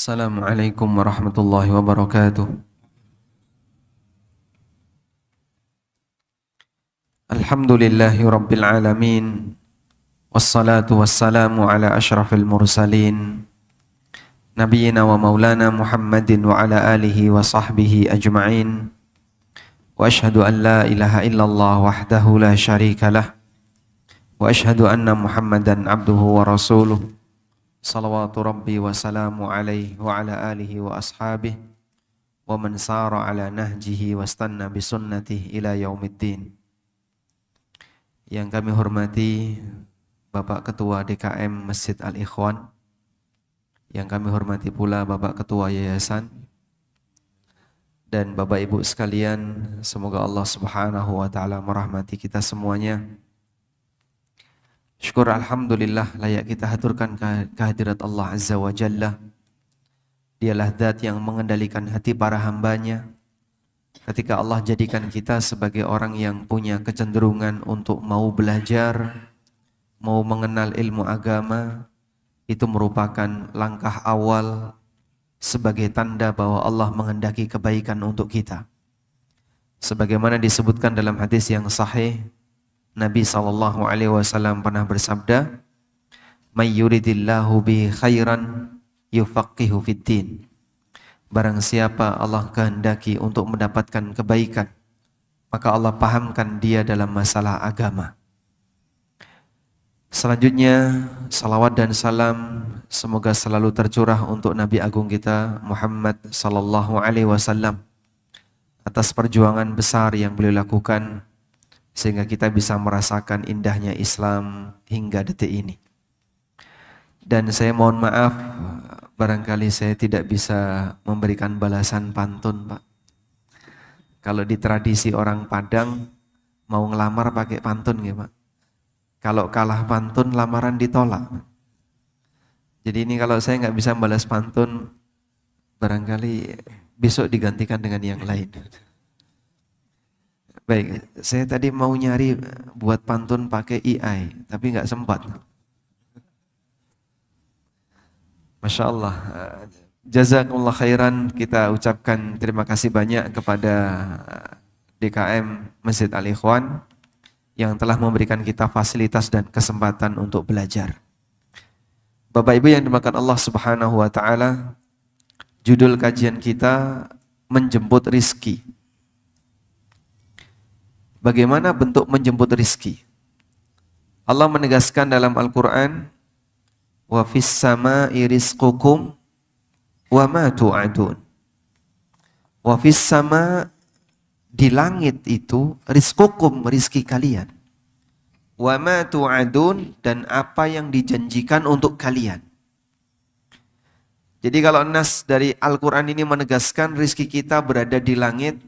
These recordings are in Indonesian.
Assalamualaikum warahmatullahi wabarakatuh. Alhamdulillahi rabbil alamin. Wassalatu wassalamu ala ashrafil mursalin Nabiyyina wa maulana Muhammadin wa ala alihi wa sahbihi ajma'in. Wa ashhadu an la ilaha illallah wahdahu la syarika lah. Wa ashhadu anna Muhammadan abduhu wa rasuluh. Salawatu rabbi wa salamu alaihi wa ala alihi wa ashabihi wa man sara ala nahjihi wa stanna bisunnatihi ila yaumiddin. Yang kami hormati Bapak Ketua DKM Masjid Al-Ikhwan, yang kami hormati pula Bapak Ketua Yayasan, dan Bapak Ibu sekalian, semoga Allah Subhanahu wa taala merahmati kita semuanya. Syukur alhamdulillah layak kita haturkan kehadirat Allah Azza wa Jalla. Dialah zat yang mengendalikan hati para hambanya. Ketika Allah jadikan kita sebagai orang yang punya kecenderungan untuk mau belajar, mau mengenal ilmu agama, itu merupakan langkah awal sebagai tanda bahwa Allah menghendaki kebaikan untuk kita. Sebagaimana disebutkan dalam hadis yang sahih, Nabi SAW pernah bersabda, "May yuridillahu bihi khairan yufaqihu fiddin." Barang siapa Allah kehendaki untuk mendapatkan kebaikan, maka Allah pahamkan dia dalam masalah agama. Selanjutnya, salawat dan salam semoga selalu tercurah untuk Nabi Agung kita Muhammad SAW atas perjuangan besar yang beliau lakukan sehingga kita bisa merasakan indahnya Islam hingga detik ini. Dan saya mohon maaf, barangkali saya tidak bisa memberikan balasan pantun, Pak. Kalau di tradisi orang Padang, mau ngelamar pakai pantun ya, Pak. Kalau kalah pantun, lamaran ditolak. Jadi ini kalau saya nggak bisa balas pantun, barangkali besok digantikan dengan yang lain. Baik, saya tadi mau nyari buat pantun pakai AI, tapi nggak sempat. Masya Allah, jazakumullah khairan, kita ucapkan terima kasih banyak kepada DKM Masjid Al-Ikhwan yang telah memberikan kita fasilitas dan kesempatan untuk belajar. Bapak Ibu yang dimakan Allah Subhanahu wa taala, judul kajian kita menjemput rizki. Bagaimana bentuk menjemput rizki? Allah menegaskan dalam Al-Quran, wa fis sama'i rizqukum wa ma tu'adun. Wa fis sama', di langit itu, rizqukum, rizki kalian. Wa ma tu'adun, dan apa yang dijanjikan untuk kalian. Jadi kalau nas dari Al-Quran ini menegaskan rizki kita berada di langit,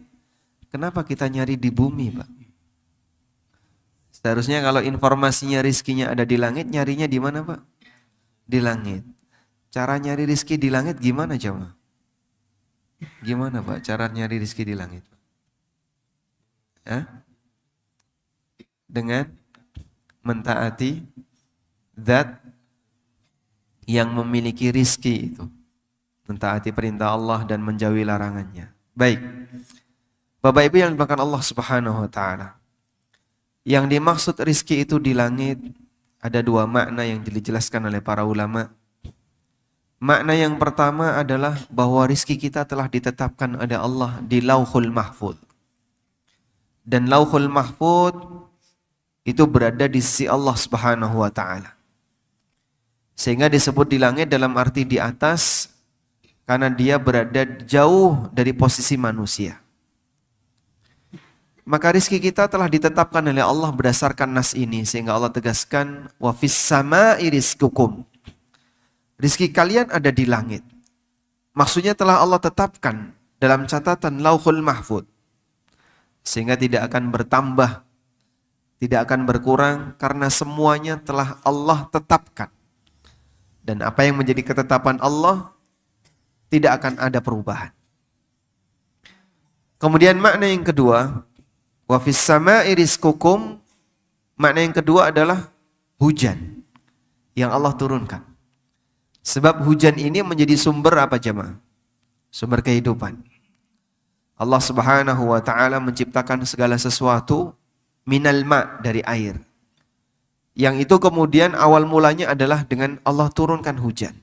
kenapa kita nyari di bumi, Pak? Seharusnya kalau informasinya rizkinya ada di langit, nyarinya di mana, Pak? Di langit. Cara nyari rizki di langit gimana, coba? Gimana, Pak, cara nyari rizki di langit? Hah? Dengan mentaati zat yang memiliki rizki itu. Mentaati perintah Allah dan menjauhi larangannya. Baik. Bapak Ibu yang dimakan Allah Subhanahu wa taala. Yang dimaksud rizki itu di langit, ada dua makna yang dijelaskan oleh para ulama. Makna yang pertama adalah bahwa rizki kita telah ditetapkan oleh Allah di Lauhul Mahfudz. Dan Lauhul Mahfudz itu berada di sisi Allah Subhanahu wa taala. Sehingga disebut di langit dalam arti di atas, karena dia berada jauh dari posisi manusia. Maka rizki kita telah ditetapkan oleh Allah berdasarkan nas ini, sehingga Allah tegaskan, wa fis sama'i rizqukum. Rizki kalian ada di langit. Maksudnya telah Allah tetapkan dalam catatan Lauhul Mahfudz, sehingga tidak akan bertambah, tidak akan berkurang, karena semuanya telah Allah tetapkan. Dan apa yang menjadi ketetapan Allah tidak akan ada perubahan. Kemudian makna yang kedua, wa fis sama'i rizqukum, makna yang kedua adalah hujan yang Allah turunkan. Sebab hujan ini menjadi sumber apa jemaah? Sumber kehidupan. Allah Subhanahu wa taala menciptakan segala sesuatu minal ma, dari air. Yang itu kemudian awal mulanya adalah dengan Allah turunkan hujan.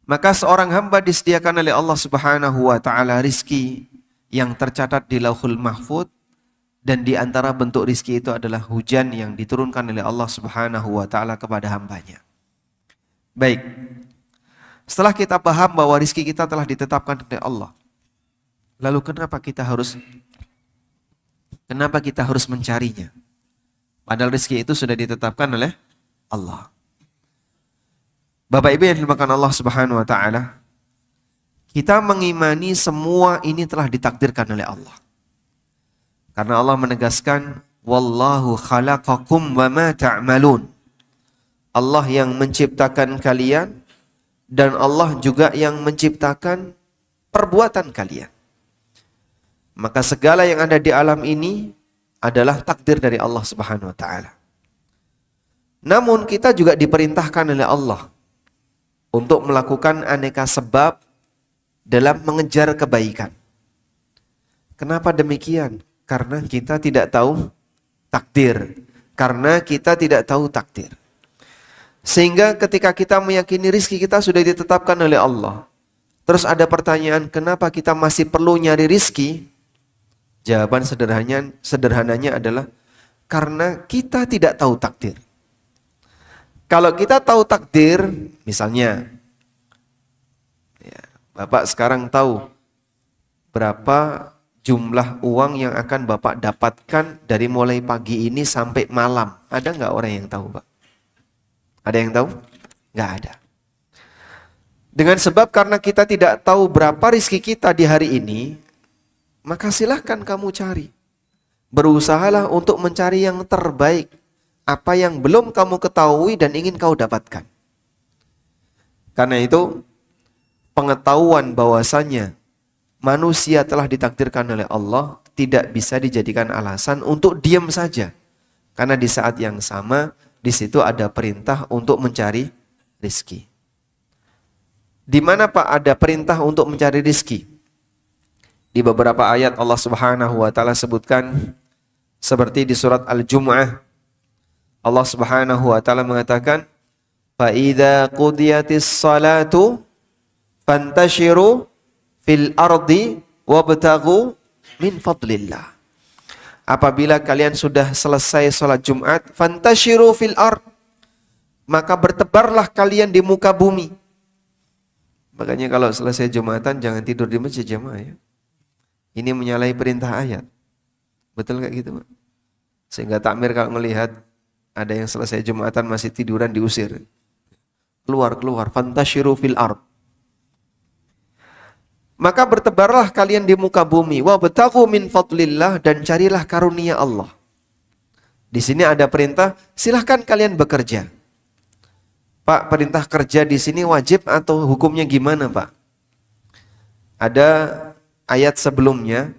Maka seorang hamba disediakan oleh Allah Subhanahu wa taala rizki yang tercatat di Lauhul Mahfuz, dan di antara bentuk rizki itu adalah hujan yang diturunkan oleh Allah Subhanahu wa taala kepada hambanya. Baik. Setelah kita paham bahwa rizki kita telah ditetapkan oleh Allah, lalu kenapa kita harus mencarinya? Padahal rizki itu sudah ditetapkan oleh Allah. Bapak Ibu yang dimuliakan Allah Subhanahu wa taala, kita mengimani semua ini telah ditakdirkan oleh Allah. Karena Allah menegaskan, wallahu khalaqakum wa ma ta'malun. Allah yang menciptakan kalian dan Allah juga yang menciptakan perbuatan kalian. Maka segala yang ada di alam ini adalah takdir dari Allah Subhanahu wa taala. Namun kita juga diperintahkan oleh Allah untuk melakukan aneka sebab dalam mengejar kebaikan. Kenapa demikian? Karena kita tidak tahu takdir. Sehingga ketika kita meyakini rizki kita sudah ditetapkan oleh Allah, terus ada pertanyaan, kenapa kita masih perlu nyari rizki? Jawaban sederhananya adalah karena kita tidak tahu takdir. Kalau kita tahu takdir, misalnya, ya, Bapak sekarang tahu berapa jumlah uang yang akan Bapak dapatkan dari mulai pagi ini sampai malam. Ada nggak orang yang tahu, Pak? Ada yang tahu? Nggak ada. Dengan sebab karena kita tidak tahu berapa rizki kita di hari ini, maka silahkan kamu cari. Berusahalah untuk mencari yang terbaik. Apa yang belum kamu ketahui dan ingin kau dapatkan. Karena itu, pengetahuan bahwasanya manusia telah ditakdirkan oleh Allah tidak bisa dijadikan alasan untuk diam saja. Karena di saat yang sama, di situ ada perintah untuk mencari rizki. Di mana Pak ada perintah untuk mencari rizki? Di beberapa ayat Allah Subhanahu wa taala sebutkan, seperti di surat Al-Jumu'ah, Allah Subhanahu wa taala mengatakan, "Fa idza qudiyatis salatu fantashiru fil ardi wabtaghu min fadlillah." Apabila kalian sudah selesai salat Jumat, fantashiru fil ard, maka bertebarlah kalian di muka bumi. Makanya kalau selesai Jumatan jangan tidur di masjid jemaah ya. Ini menyalahi perintah ayat. Betul enggak gitu, Pak? Sehingga takmir kalau melihat ada yang selesai Jumatan masih tiduran diusir. Keluar, fantashiru fil ard. Maka bertebarlah kalian di muka bumi, wabtaghu min fadlillah, dan carilah karunia Allah. Di sini ada perintah, silahkan kalian bekerja. Pak, perintah kerja di sini wajib atau hukumnya gimana, Pak? Ada ayat sebelumnya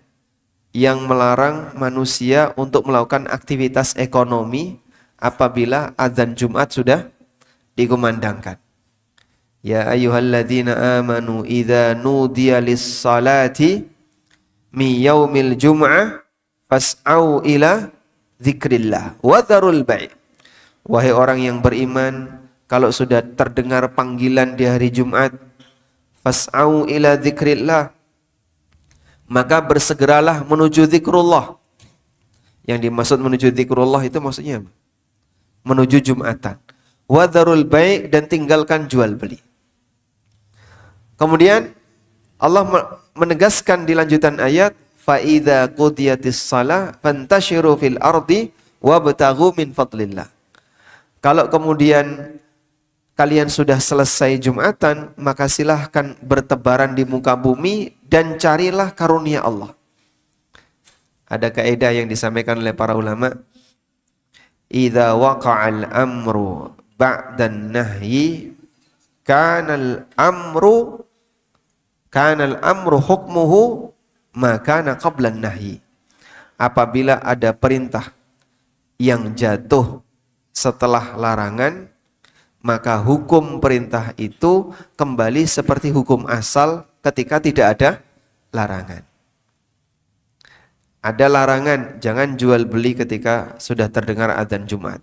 yang melarang manusia untuk melakukan aktivitas ekonomi apabila azan Jumat sudah dikumandangkan. Ya ayyuhalladzina amanu idza nudiya lis-salati mi yaumil jum'ah fas'au ila dzikrillah wa dzarul bai'. Wahai orang yang beriman, kalau sudah terdengar panggilan di hari Jumat, fas'au ila dzikrillah, maka bersegeralah menuju zikrullah. Yang dimaksud menuju zikrullah itu maksudnya apa? Menuju Jumatan. Wadharul bai', dan tinggalkan jual beli. Kemudian Allah menegaskan di lanjutan ayat, fa idza qudiyatis shalah fantashiru fil ardi wabtaghu min fadlillah. Kalau kemudian kalian sudah selesai Jumatan, maka silahkan bertebaran di muka bumi dan carilah karunia Allah. Ada kaidah yang disampaikan oleh para ulama, idza waqa'al amru ba'dan nahyi kanal amru hukmuhu ma kana qablan nahyi. Apabila ada perintah yang jatuh setelah larangan, maka hukum perintah itu kembali seperti hukum asal ketika tidak ada larangan. Ada larangan, jangan jual beli ketika sudah terdengar adzan Jumat.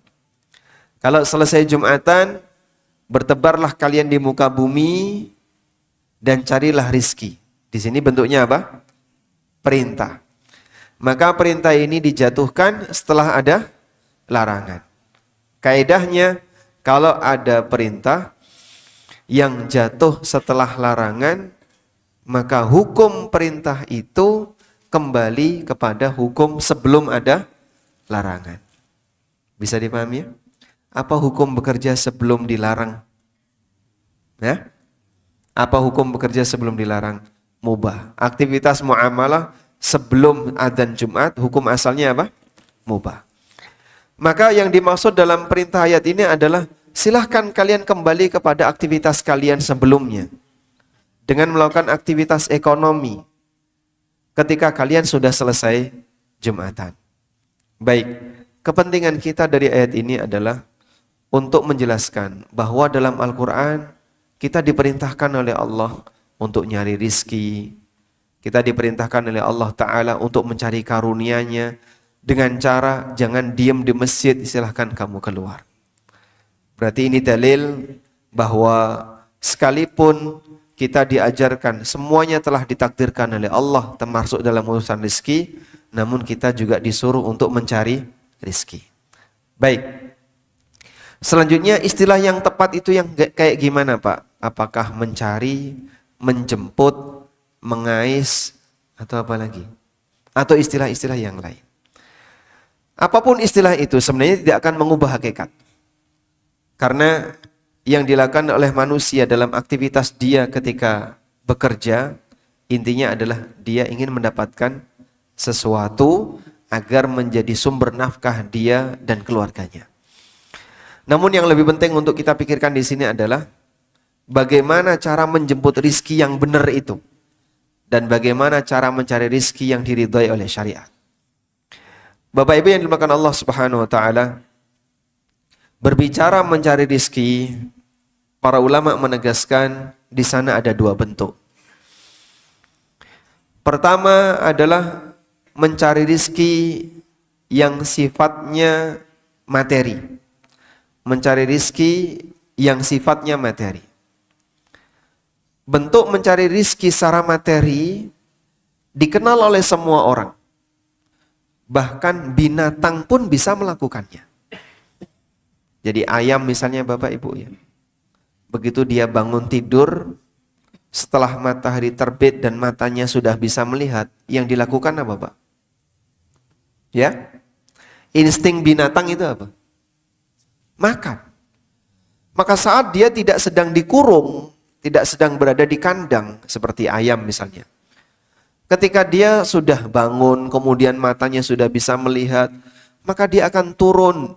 Kalau selesai Jumatan, bertebarlah kalian di muka bumi dan carilah rizki. Di sini bentuknya apa? Perintah. Maka perintah ini dijatuhkan setelah ada larangan. Kaedahnya, kalau ada perintah yang jatuh setelah larangan, maka hukum perintah itu kembali kepada hukum sebelum ada larangan. Bisa dipahami ya? Apa hukum bekerja sebelum dilarang? Ya? Apa hukum bekerja sebelum dilarang? Mubah. Aktivitas muamalah sebelum adzan Jumat, hukum asalnya apa? Mubah. Maka yang dimaksud dalam perintah ayat ini adalah silahkan kalian kembali kepada aktivitas kalian sebelumnya dengan melakukan aktivitas ekonomi ketika kalian sudah selesai Jumatan. Baik, kepentingan kita dari ayat ini adalah untuk menjelaskan bahwa dalam Al-Quran kita diperintahkan oleh Allah untuk nyari rizki. Kita diperintahkan oleh Allah Ta'ala untuk mencari karunia-Nya dengan cara jangan diam di masjid, silahkan kamu keluar. Berarti ini dalil bahwa sekalipun kita diajarkan semuanya telah ditakdirkan oleh Allah termasuk dalam urusan rizki, namun kita juga disuruh untuk mencari rizki. Baik. Selanjutnya istilah yang tepat itu yang kayak gimana Pak? Apakah mencari, menjemput, mengais, atau apa lagi? Atau istilah-istilah yang lain? Apapun istilah itu sebenarnya tidak akan mengubah hakikat. Karena yang dilakukan oleh manusia dalam aktivitas dia ketika bekerja, intinya adalah dia ingin mendapatkan sesuatu agar menjadi sumber nafkah dia dan keluarganya. Namun yang lebih penting untuk kita pikirkan di sini adalah bagaimana cara menjemput rizki yang benar itu dan bagaimana cara mencari rizki yang diridhai oleh syariat. Bapak Ibu yang dimuliakan Allah Subhanahu wa taala, berbicara mencari rizki, para ulama menegaskan di sana ada dua bentuk. Pertama adalah mencari rizki yang sifatnya materi. Mencari rizki yang sifatnya materi. Bentuk mencari rizki secara materi dikenal oleh semua orang. Bahkan binatang pun bisa melakukannya. Jadi ayam misalnya Bapak Ibu ya. Begitu dia bangun tidur, setelah matahari terbit dan matanya sudah bisa melihat, yang dilakukan apa Pak? Ya? Insting binatang itu apa? Makan. Maka saat dia tidak sedang dikurung, tidak sedang berada di kandang, seperti ayam misalnya. Ketika dia sudah bangun, kemudian matanya sudah bisa melihat, maka dia akan turun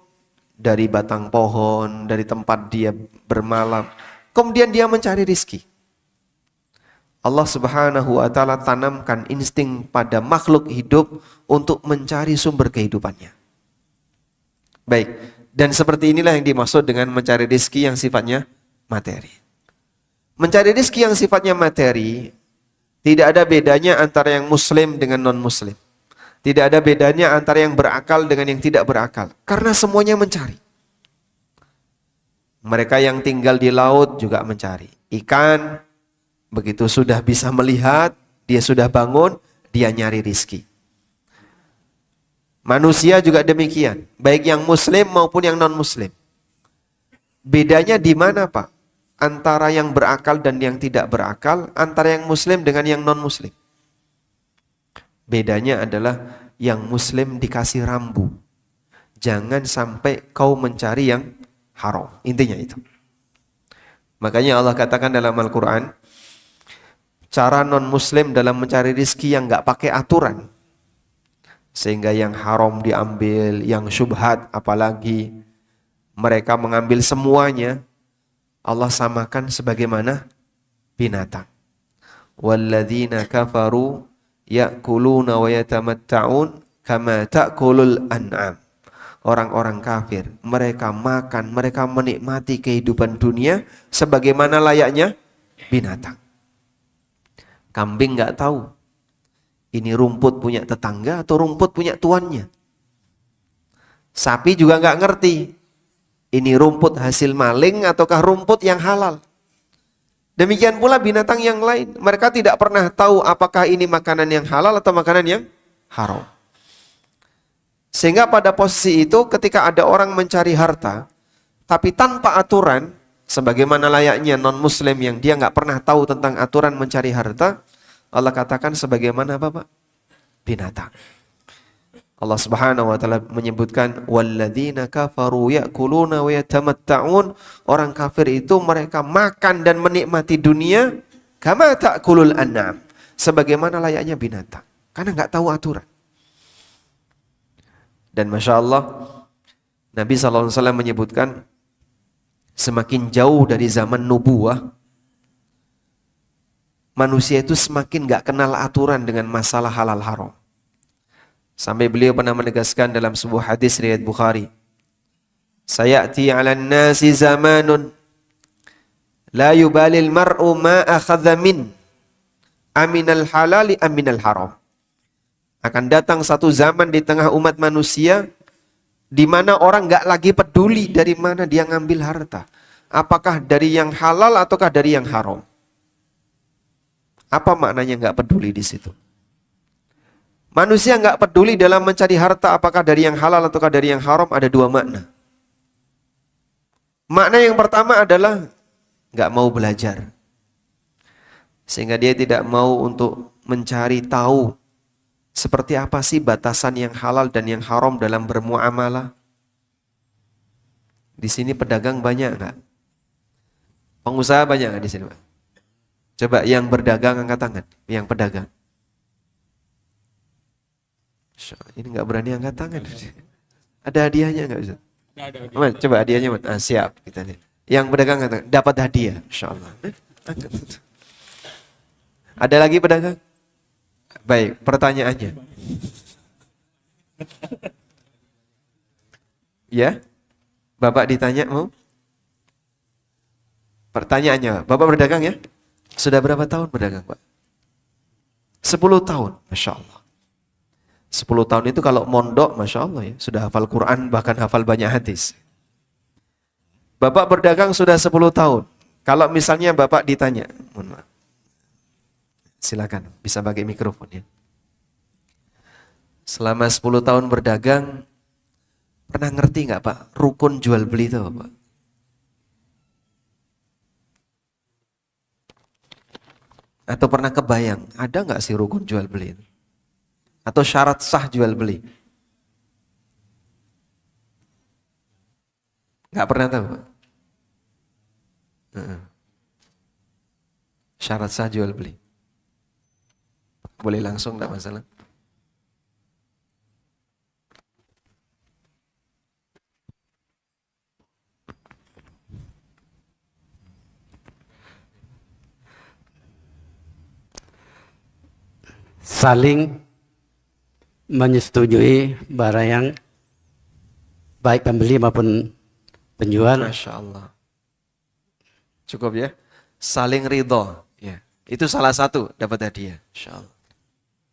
dari batang pohon, dari tempat dia bermalam. Kemudian dia mencari rizki. Allah Subhanahu wa ta'ala tanamkan insting pada makhluk hidup untuk mencari sumber kehidupannya. Baik, dan seperti inilah yang dimaksud dengan mencari rizki yang sifatnya materi. Mencari rizki yang sifatnya materi, tidak ada bedanya antara yang muslim dengan non-muslim. Tidak ada bedanya antara yang berakal dengan yang tidak berakal. Karena semuanya mencari. Mereka yang tinggal di laut juga mencari. Ikan, begitu sudah bisa melihat, dia sudah bangun, dia nyari rizki. Manusia juga demikian. Baik yang muslim maupun yang non-muslim. Bedanya di mana Pak? Antara yang berakal dan yang tidak berakal, antara yang muslim dengan yang non-muslim. Bedanya adalah yang muslim dikasih rambu. Jangan sampai kau mencari yang haram. Intinya itu. Makanya Allah katakan dalam Al-Quran, cara non-muslim dalam mencari rizki yang gak pakai aturan. Sehingga yang haram diambil, yang syubhat apalagi. Mereka mengambil semuanya. Allah samakan sebagaimana binatang. Walladzina kafaru ya'kuluna wa yatamatta'un kama ta'kulul an'am. orang-orang kafir. Mereka makan, mereka menikmati kehidupan dunia sebagaimana layaknya binatang. Kambing nggak tahu ini rumput punya tetangga atau rumput punya tuannya. Sapi juga nggak ngerti ini rumput hasil maling ataukah rumput yang halal. Demikian pula binatang yang lain. Mereka tidak pernah tahu apakah ini makanan yang halal atau makanan yang haram. Sehingga pada posisi itu ketika ada orang mencari harta, tapi tanpa aturan, sebagaimana layaknya non-muslim yang dia nggak pernah tahu tentang aturan mencari harta, Allah katakan sebagaimana apa Pak? Binatang. Allah Subhanahu wa taala menyebutkan walladzina kafaru ya'kuluna wa yatamatta'un. Orang kafir itu mereka makan dan menikmati dunia kama ta'kulul an'am, sebagaimana layaknya binatang, karena enggak tahu aturan. Dan Masya Allah, Nabi SAW menyebutkan semakin jauh dari zaman nubuwah, manusia itu semakin enggak kenal aturan dengan masalah halal haram. Sampai beliau pernah menegaskan dalam sebuah hadis riwayat Bukhari, sayati 'alan nasi zamanun la yubalil mar'u ma akhadha min aminal halali aminal haram. Akan datang satu zaman di tengah umat manusia di mana orang enggak lagi peduli dari mana dia ngambil harta, apakah dari yang halal ataukah dari yang haram. Apa maknanya enggak peduli di situ? Manusia nggak peduli dalam mencari harta apakah dari yang halal ataukah dari yang haram, ada dua makna. Makna yang pertama adalah nggak mau belajar. Sehingga dia tidak mau untuk mencari tahu seperti apa sih batasan yang halal dan yang haram dalam bermuamalah. Di sini pedagang banyak nggak? Pengusaha banyak nggak di sini, Pak? Coba yang berdagang angkat tangan, yang pedagang. Ini nggak berani angkat tangan. Ada hadiahnya nggak bisa? Ada. Coba hadiahnya, siap kita lihat. Yang pedagang angkat tangan, dapat hadiah, Insya Allah. Ada lagi pedagang? Baik, pertanyaannya. Ya, Bapak ditanya mau? Pertanyaannya, Bapak berdagang ya? Sudah berapa tahun berdagang, Pak? 10 tahun, Masya Allah. 10 tahun itu kalau mondok, Masya Allah ya, sudah hafal Quran, bahkan hafal banyak hadis. Bapak berdagang sudah 10 tahun. Kalau misalnya Bapak ditanya, mohon maaf, silakan, bisa pakai mikrofon ya. Selama 10 tahun berdagang, pernah ngerti nggak Pak, rukun jual beli itu Pak? Atau pernah kebayang, ada nggak sih rukun jual beli itu? Atau syarat sah jual beli? Nggak pernah tahu Pak? Syarat sah jual beli. Boleh langsung, nggak masalah. Saling menyetujui barang yang baik pembeli maupun penjual. Masya Allah. Cukup ya. Saling ridho. Ya. Itu salah satu dapat hadiah. Insya Allah.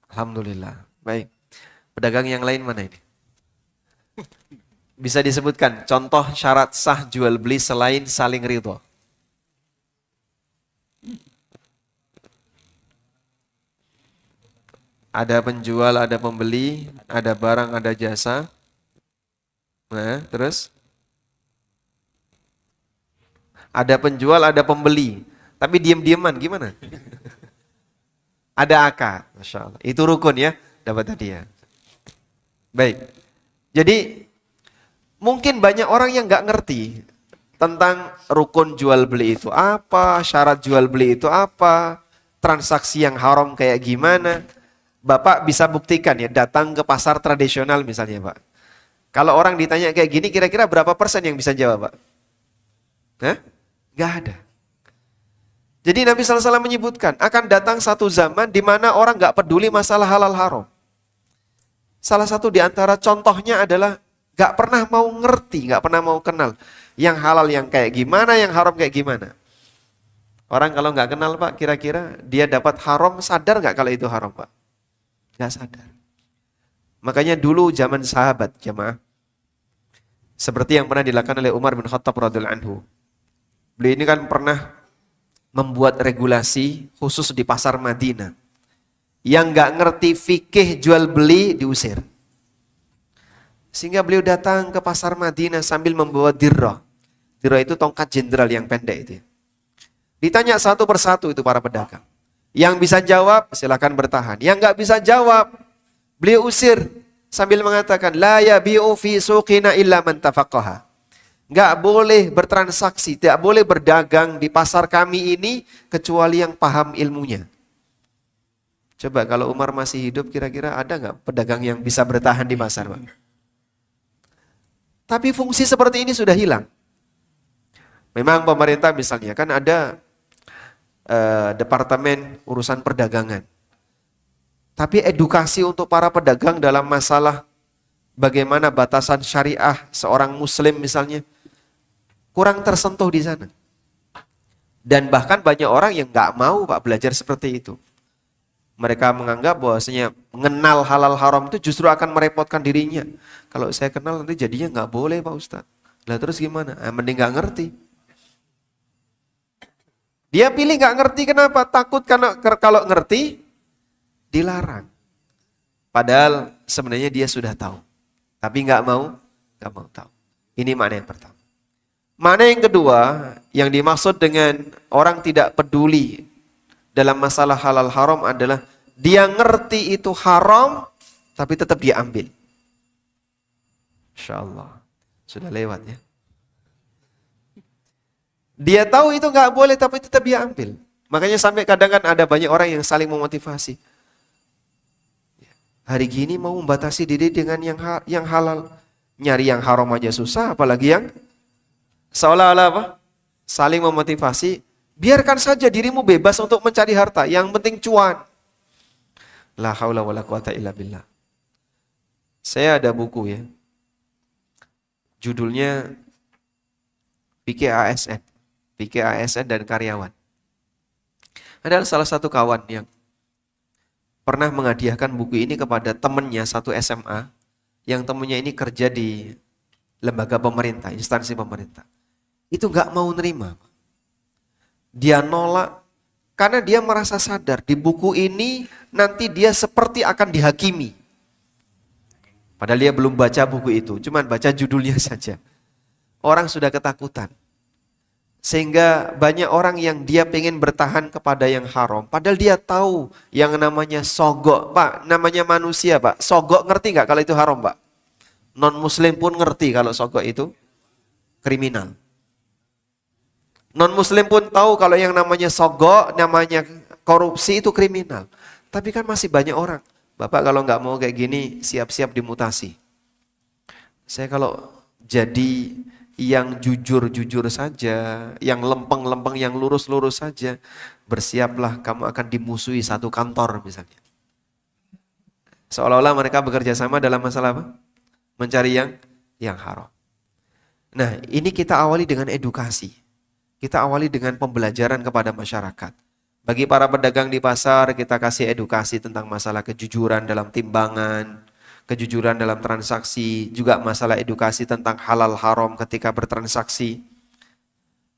Alhamdulillah. Baik. Pedagang yang lain mana ini? Bisa disebutkan contoh syarat sah jual beli selain saling ridho. Ada penjual, ada pembeli, ada barang, ada jasa. Nah, terus? Ada penjual, ada pembeli. Tapi diam-diaman, gimana? Ada akad, Masya Allah. Itu rukun ya, dapat hadiah. Baik. Jadi, mungkin banyak orang yang nggak ngerti tentang rukun jual beli itu apa, syarat jual beli itu apa, transaksi yang haram kayak gimana. Bapak bisa buktikan ya, datang ke pasar tradisional misalnya Pak. Kalau orang ditanya kayak gini, kira-kira berapa persen yang bisa jawab Pak? Hah? Gak ada. Jadi Nabi SAW menyebutkan, akan datang satu zaman di mana orang gak peduli masalah halal haram. Salah satu di antara contohnya adalah Gak pernah mau ngerti, gak pernah mau kenal. Yang halal yang kayak gimana, yang haram kayak gimana. Orang kalau gak kenal Pak, kira-kira dia dapat haram, sadar gak kalau itu haram Pak? Gak sadar. Makanya dulu zaman sahabat, jemaah, seperti yang pernah dilakukan oleh Umar bin Khattab radhiyallahu anhu. Beliau ini kan pernah membuat regulasi khusus di pasar Madinah. Yang gak ngerti fikih jual beli diusir. Sehingga beliau datang ke pasar Madinah sambil membawa dirrah. Dirrah itu tongkat jenderal yang pendek itu. Ditanya satu persatu itu para pedagang. Yang bisa jawab silakan bertahan. Yang nggak bisa jawab beliau usir sambil mengatakan la yabi'u fi suqina illa man tafaqaha. Nggak boleh bertransaksi, tidak boleh berdagang di pasar kami ini kecuali yang paham ilmunya. Coba kalau Umar masih hidup kira-kira ada nggak pedagang yang bisa bertahan di pasar, Pak? Tapi fungsi seperti ini sudah hilang. Memang pemerintah misalnya kan ada departemen urusan perdagangan. Tapi edukasi untuk para pedagang dalam masalah bagaimana batasan syariah seorang muslim misalnya kurang tersentuh di sana. Dan bahkan banyak orang yang nggak mau Pak belajar seperti itu. Mereka menganggap bahwasanya mengenal halal haram itu justru akan merepotkan dirinya. Kalau saya kenal nanti jadinya nggak boleh Pak Ustadz. Lah terus gimana? Mending nggak ngerti. Dia pilih nggak ngerti kenapa? Takut karena kalau ngerti dilarang. Padahal sebenarnya dia sudah tahu. Tapi nggak mau tahu. Ini makna yang pertama. Makna yang kedua yang dimaksud dengan orang tidak peduli dalam masalah halal haram adalah dia ngerti itu haram tapi tetap dia ambil. Insya Allah sudah lewat ya. Dia tahu itu nggak boleh tapi tetap dia ambil. Makanya sampai kadang kan ada banyak orang yang saling memotivasi. Hari gini mau membatasi diri dengan yang halal, nyari yang haram aja susah, apalagi yang seolah-olah apa? Saling memotivasi. Biarkan saja dirimu bebas untuk mencari harta, yang penting cuan. La haula wala quwata illa billah. Saya ada buku ya. Judulnya Fikih ASN dan karyawan. Ada salah satu kawan yang pernah menghadiahkan buku ini kepada temannya satu SMA, yang temannya ini kerja di lembaga pemerintah, instansi pemerintah. Itu nggak mau nerima. Dia nolak karena dia merasa sadar di buku ini nanti dia seperti akan dihakimi. Padahal dia belum baca buku itu, cuman baca judulnya saja. Orang sudah ketakutan. Sehingga banyak orang yang dia pengen bertahan kepada yang haram. Padahal dia tahu yang namanya sogok. Pak, namanya manusia Pak. Sogok ngerti nggak kalau itu haram Pak? Non muslim pun ngerti kalau sogok itu kriminal. Non muslim pun tahu kalau yang namanya sogok, namanya korupsi itu kriminal. Tapi kan masih banyak orang. Bapak kalau nggak mau kayak gini siap-siap dimutasi. Saya kalau jadi yang jujur-jujur saja, yang lempeng-lempeng, yang lurus-lurus saja, bersiaplah kamu akan dimusuhi satu kantor misalnya. Seolah-olah mereka bekerja sama dalam masalah apa? Mencari yang haram. Nah, ini kita awali dengan edukasi. Kita awali dengan pembelajaran kepada masyarakat. Bagi para pedagang di pasar, kita kasih edukasi tentang masalah kejujuran dalam timbangan, kejujuran dalam transaksi, juga masalah edukasi tentang halal haram ketika bertransaksi.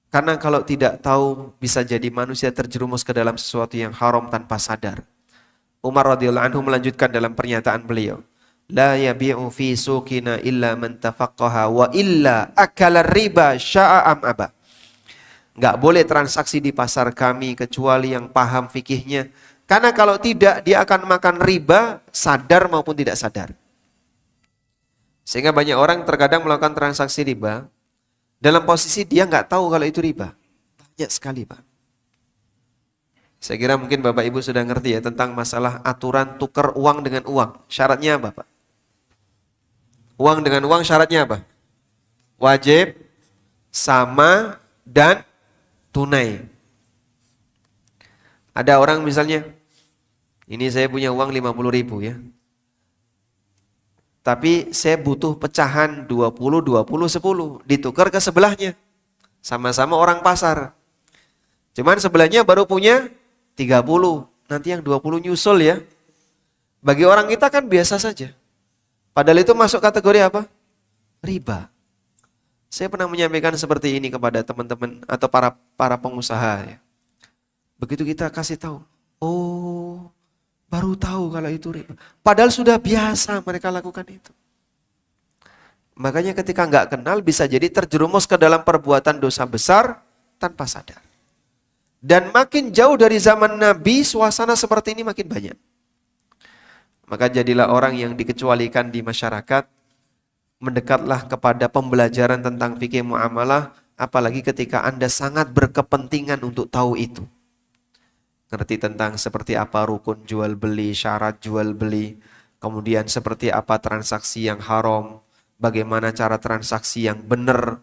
Karena kalau tidak tahu bisa jadi manusia terjerumus ke dalam sesuatu yang haram tanpa sadar. Umar radhiyallahu anhu melanjutkan dalam pernyataan beliau, la yabi'u fi suqina illa man tafaqqaha wa illa akala riba sya'a am aba. Enggak boleh transaksi di pasar kami kecuali yang paham fikihnya. Karena kalau tidak dia akan makan riba sadar maupun tidak sadar. Sehingga banyak orang terkadang melakukan transaksi riba dalam posisi dia nggak tahu kalau itu riba. Banyak sekali Pak. Saya kira mungkin Bapak Ibu sudah ngerti ya tentang masalah aturan tukar uang dengan uang. Syaratnya apa Pak? Uang dengan uang syaratnya apa? Wajib, sama, dan tunai. Ada orang misalnya, ini saya punya uang 50.000 ya. Tapi saya butuh pecahan 20, 20, 10. Ditukar ke sebelahnya. Sama-sama orang pasar. Cuman sebelahnya baru punya 30. Nanti yang 20 nyusul ya. Bagi orang kita kan biasa saja. Padahal itu masuk kategori apa? Riba. Saya pernah menyampaikan seperti ini kepada teman-teman atau para pengusaha ya. Begitu kita kasih tahu, oh baru tahu kalau itu riba. Padahal sudah biasa mereka lakukan itu. Makanya ketika nggak kenal bisa jadi terjerumus ke dalam perbuatan dosa besar tanpa sadar. Dan makin jauh dari zaman Nabi, suasana seperti ini makin banyak. Maka jadilah orang yang dikecualikan di masyarakat, mendekatlah kepada pembelajaran tentang fikih muamalah, apalagi ketika Anda sangat berkepentingan untuk tahu itu. Ngerti tentang seperti apa rukun jual beli, syarat jual beli, kemudian seperti apa transaksi yang haram, bagaimana cara transaksi yang benar,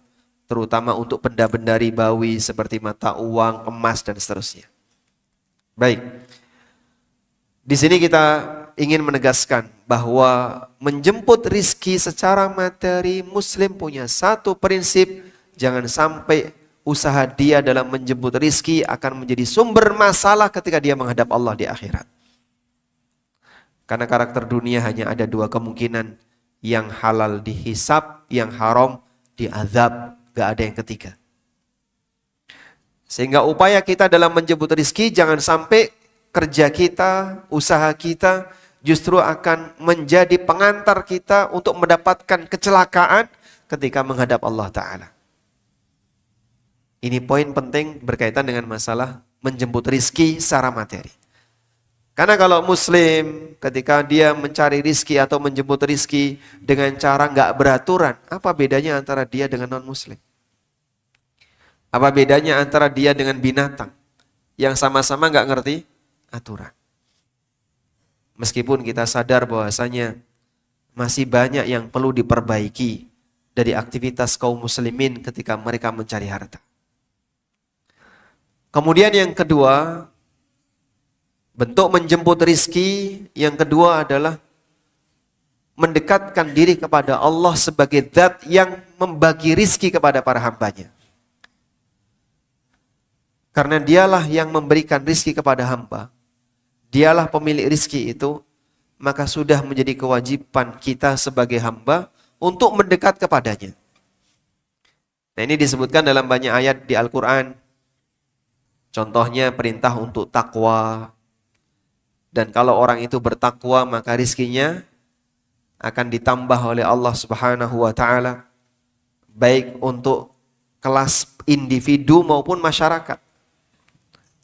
terutama untuk benda-benda ribawi seperti mata uang, emas dan seterusnya. Baik. Di sini kita ingin menegaskan bahwa menjemput rizki secara materi, Muslim punya satu prinsip, jangan sampai usaha dia dalam menjemput rizki akan menjadi sumber masalah ketika dia menghadap Allah di akhirat. Karena karakter dunia hanya ada dua kemungkinan, yang halal dihisab, yang haram diazab, gak ada yang ketiga. Sehingga upaya kita dalam menjemput rizki jangan sampai kerja kita, usaha kita justru akan menjadi pengantar kita untuk mendapatkan kecelakaan ketika menghadap Allah Ta'ala. Ini poin penting berkaitan dengan masalah menjemput rizki secara materi. Karena kalau Muslim ketika dia mencari rizki atau menjemput rizki dengan cara nggak beraturan, apa bedanya antara dia dengan non-Muslim? Apa bedanya antara dia dengan binatang yang sama-sama nggak ngerti aturan? Meskipun kita sadar bahwasanya masih banyak yang perlu diperbaiki dari aktivitas kaum muslimin ketika mereka mencari harta. Kemudian yang kedua, bentuk menjemput rizki yang kedua adalah mendekatkan diri kepada Allah sebagai zat yang membagi rizki kepada para hambanya. Karena dialah yang memberikan rizki kepada hamba, dialah pemilik rizki itu, maka sudah menjadi kewajiban kita sebagai hamba untuk mendekat kepadanya. Nah, ini disebutkan dalam banyak ayat di Al-Quran. Contohnya perintah untuk takwa. Dan kalau orang itu bertakwa maka rizkinya akan ditambah oleh Allah Subhanahu wa Ta'ala. Baik untuk kelas individu maupun masyarakat.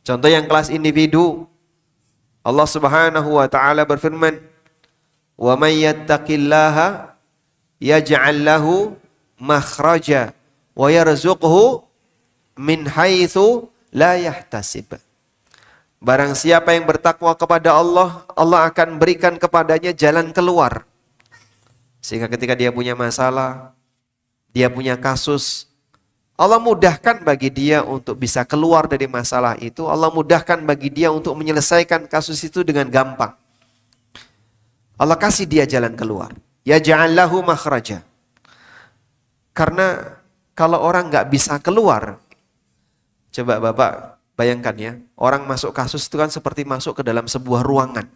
Contoh yang kelas individu, Allah Subhanahu wa Ta'ala berfirman, "Wa may yattaqillaha yaj'al lahu makhraja wa yarzuqhu min haitsu la yahtasib." Barang siapa yang bertakwa kepada Allah, Allah akan berikan kepadanya jalan keluar. Sehingga ketika dia punya masalah, dia punya kasus, Allah mudahkan bagi dia untuk bisa keluar dari masalah itu. Allah mudahkan bagi dia untuk menyelesaikan kasus itu dengan gampang. Allah kasih dia jalan keluar. Ya ja'allahu makhraja. Karena kalau orang nggak bisa keluar, coba Bapak bayangkan ya, orang masuk kasus itu kan seperti masuk ke dalam sebuah ruangan.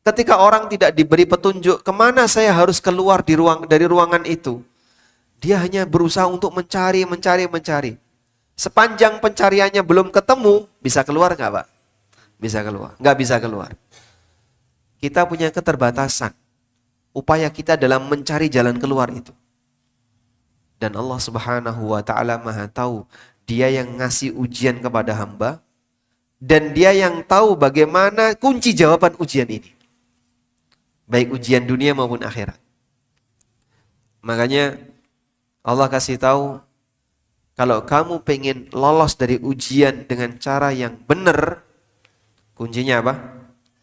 Ketika orang tidak diberi petunjuk kemana saya harus keluar dari ruangan itu, dia hanya berusaha untuk mencari. Sepanjang pencariannya belum ketemu, bisa keluar nggak Pak? Bisa keluar, nggak bisa keluar. Kita punya keterbatasan, upaya kita dalam mencari jalan keluar itu. Dan Allah Subhanahu wa Ta'ala Maha tahu, Dia yang ngasih ujian kepada hamba, dan Dia yang tahu bagaimana kunci jawaban ujian ini. Baik ujian dunia maupun akhirat. Makanya Allah kasih tahu, kalau kamu pengen lolos dari ujian dengan cara yang benar, kuncinya apa?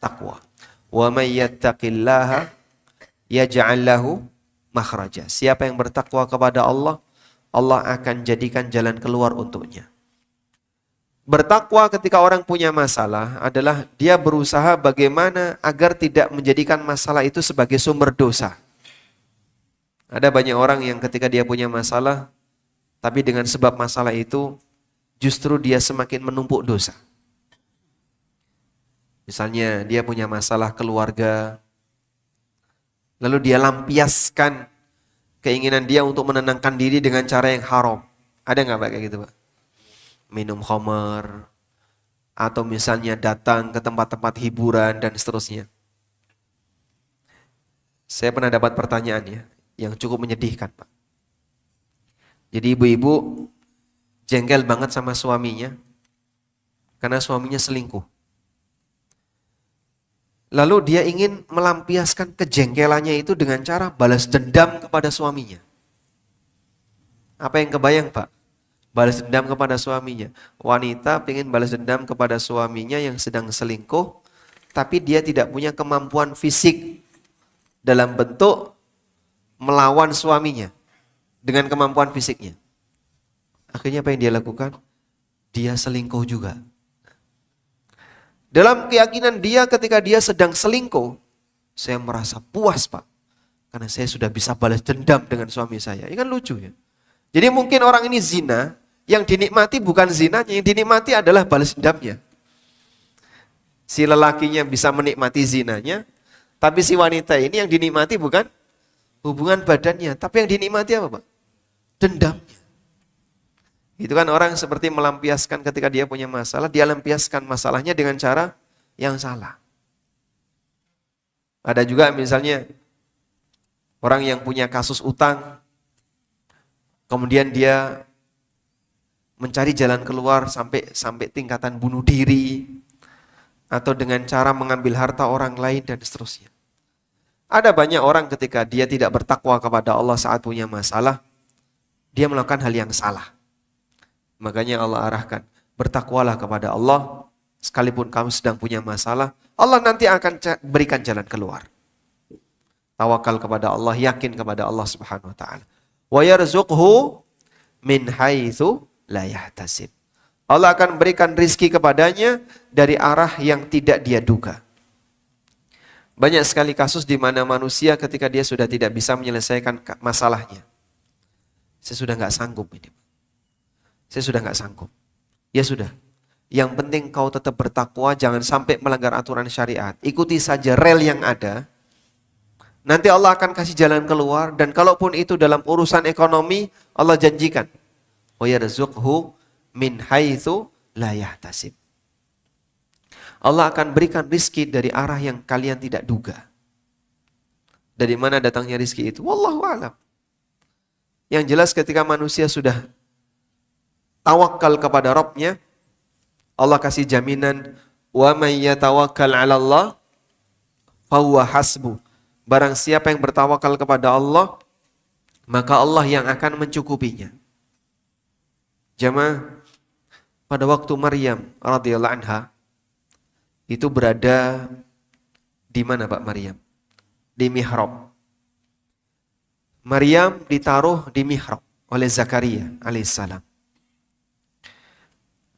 Takwa. Wa may yattaqillaha yaj'al lahu makhraja. Siapa yang bertakwa kepada Allah, Allah akan jadikan jalan keluar untuknya. Bertakwa ketika orang punya masalah adalah dia berusaha bagaimana agar tidak menjadikan masalah itu sebagai sumber dosa. Ada banyak orang yang ketika dia punya masalah, tapi dengan sebab masalah itu justru dia semakin menumpuk dosa. Misalnya dia punya masalah keluarga, lalu dia lampiaskan keinginan dia untuk menenangkan diri dengan cara yang haram. Ada nggak Pak kayak gitu Pak? Minum khamar, atau misalnya datang ke tempat-tempat hiburan dan seterusnya. Saya pernah dapat pertanyaan ya, yang cukup menyedihkan Pak. Jadi ibu-ibu jengkel banget sama suaminya, karena suaminya selingkuh. Lalu dia ingin melampiaskan kejengkelannya itu dengan cara balas dendam kepada suaminya. Apa yang kebayang Pak? Balas dendam kepada suaminya. Wanita ingin balas dendam kepada suaminya yang sedang selingkuh, tapi dia tidak punya kemampuan fisik dalam bentuk melawan suaminya dengan kemampuan fisiknya. Akhirnya apa yang dia lakukan? Dia selingkuh juga. Dalam keyakinan dia ketika dia sedang selingkuh, saya merasa puas Pak. Karena saya sudah bisa balas dendam dengan suami saya. Ini kan lucu ya. Jadi mungkin orang ini zina, yang dinikmati bukan zinanya, yang dinikmati adalah balas dendamnya. Si lelakinya bisa menikmati zinanya, tapi si wanita ini yang dinikmati bukan hubungan badannya, tapi yang dinikmati apa Pak? Dendamnya. Itu kan orang seperti melampiaskan ketika dia punya masalah, dia lampiaskan masalahnya dengan cara yang salah. Ada juga misalnya orang yang punya kasus utang, kemudian dia mencari jalan keluar sampai tingkatan bunuh diri, atau dengan cara mengambil harta orang lain dan seterusnya. Ada banyak orang ketika dia tidak bertakwa kepada Allah saat punya masalah, dia melakukan hal yang salah. Makanya Allah arahkan, bertakwalah kepada Allah, sekalipun kamu sedang punya masalah, Allah nanti akan berikan jalan keluar. Tawakal kepada Allah, yakin kepada Allah Subhanahu wa taala. Wa yarzuqhu min haitsu la yahtasib. Allah akan berikan rizki kepadanya dari arah yang tidak dia duga. Banyak sekali kasus di mana manusia ketika dia sudah tidak bisa menyelesaikan masalahnya. Saya sudah nggak sanggup ini. Saya sudah nggak sanggup. Ya sudah. Yang penting kau tetap bertakwa, jangan sampai melanggar aturan syariat. Ikuti saja rel yang ada. Nanti Allah akan kasih jalan keluar, dan kalaupun itu dalam urusan ekonomi, Allah janjikan, wa yarzuqhu min haitsu la yahtasib. Allah akan berikan rizki dari arah yang kalian tidak duga. Dari mana datangnya rizki itu? Wallahu a'lam. Yang jelas ketika manusia sudah tawakal kepada Rabbnya, Allah kasih jaminan, wa may yatawakkal 'ala Allah fahuwa hasbuh. Barang siapa yang bertawakal kepada Allah, maka Allah yang akan mencukupinya. Jamaah, pada waktu Maryam radhiyallahu anha itu berada di mana Pak Maryam? Di mihrab. Maryam ditaruh di mihrab oleh Zakaria alaihissalam.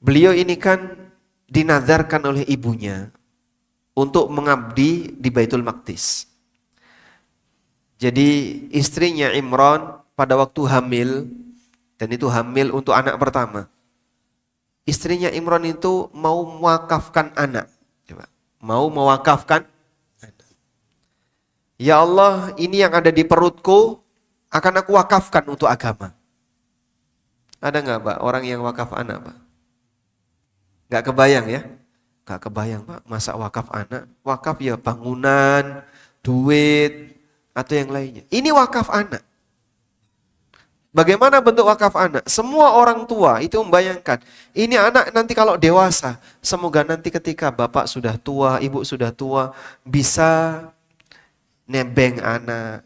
Beliau ini kan dinazarkan oleh ibunya untuk mengabdi di Baitul Maqdis. Jadi istrinya Imran pada waktu hamil, dan itu hamil untuk anak pertama. Istrinya Imran itu mau mewakafkan anak. Mau mewakafkan anak. Ya Allah, ini yang ada di perutku akan aku wakafkan untuk agama. Ada nggak Pak orang yang wakaf anak Pak? Nggak kebayang ya? Nggak kebayang Pak, masa wakaf anak? Wakaf ya bangunan, duit, atau yang lainnya. Ini wakaf anak. Bagaimana bentuk wakaf anak? Semua orang tua itu membayangkan, ini anak nanti kalau dewasa, semoga nanti ketika bapak sudah tua, ibu sudah tua, bisa nebeng anak,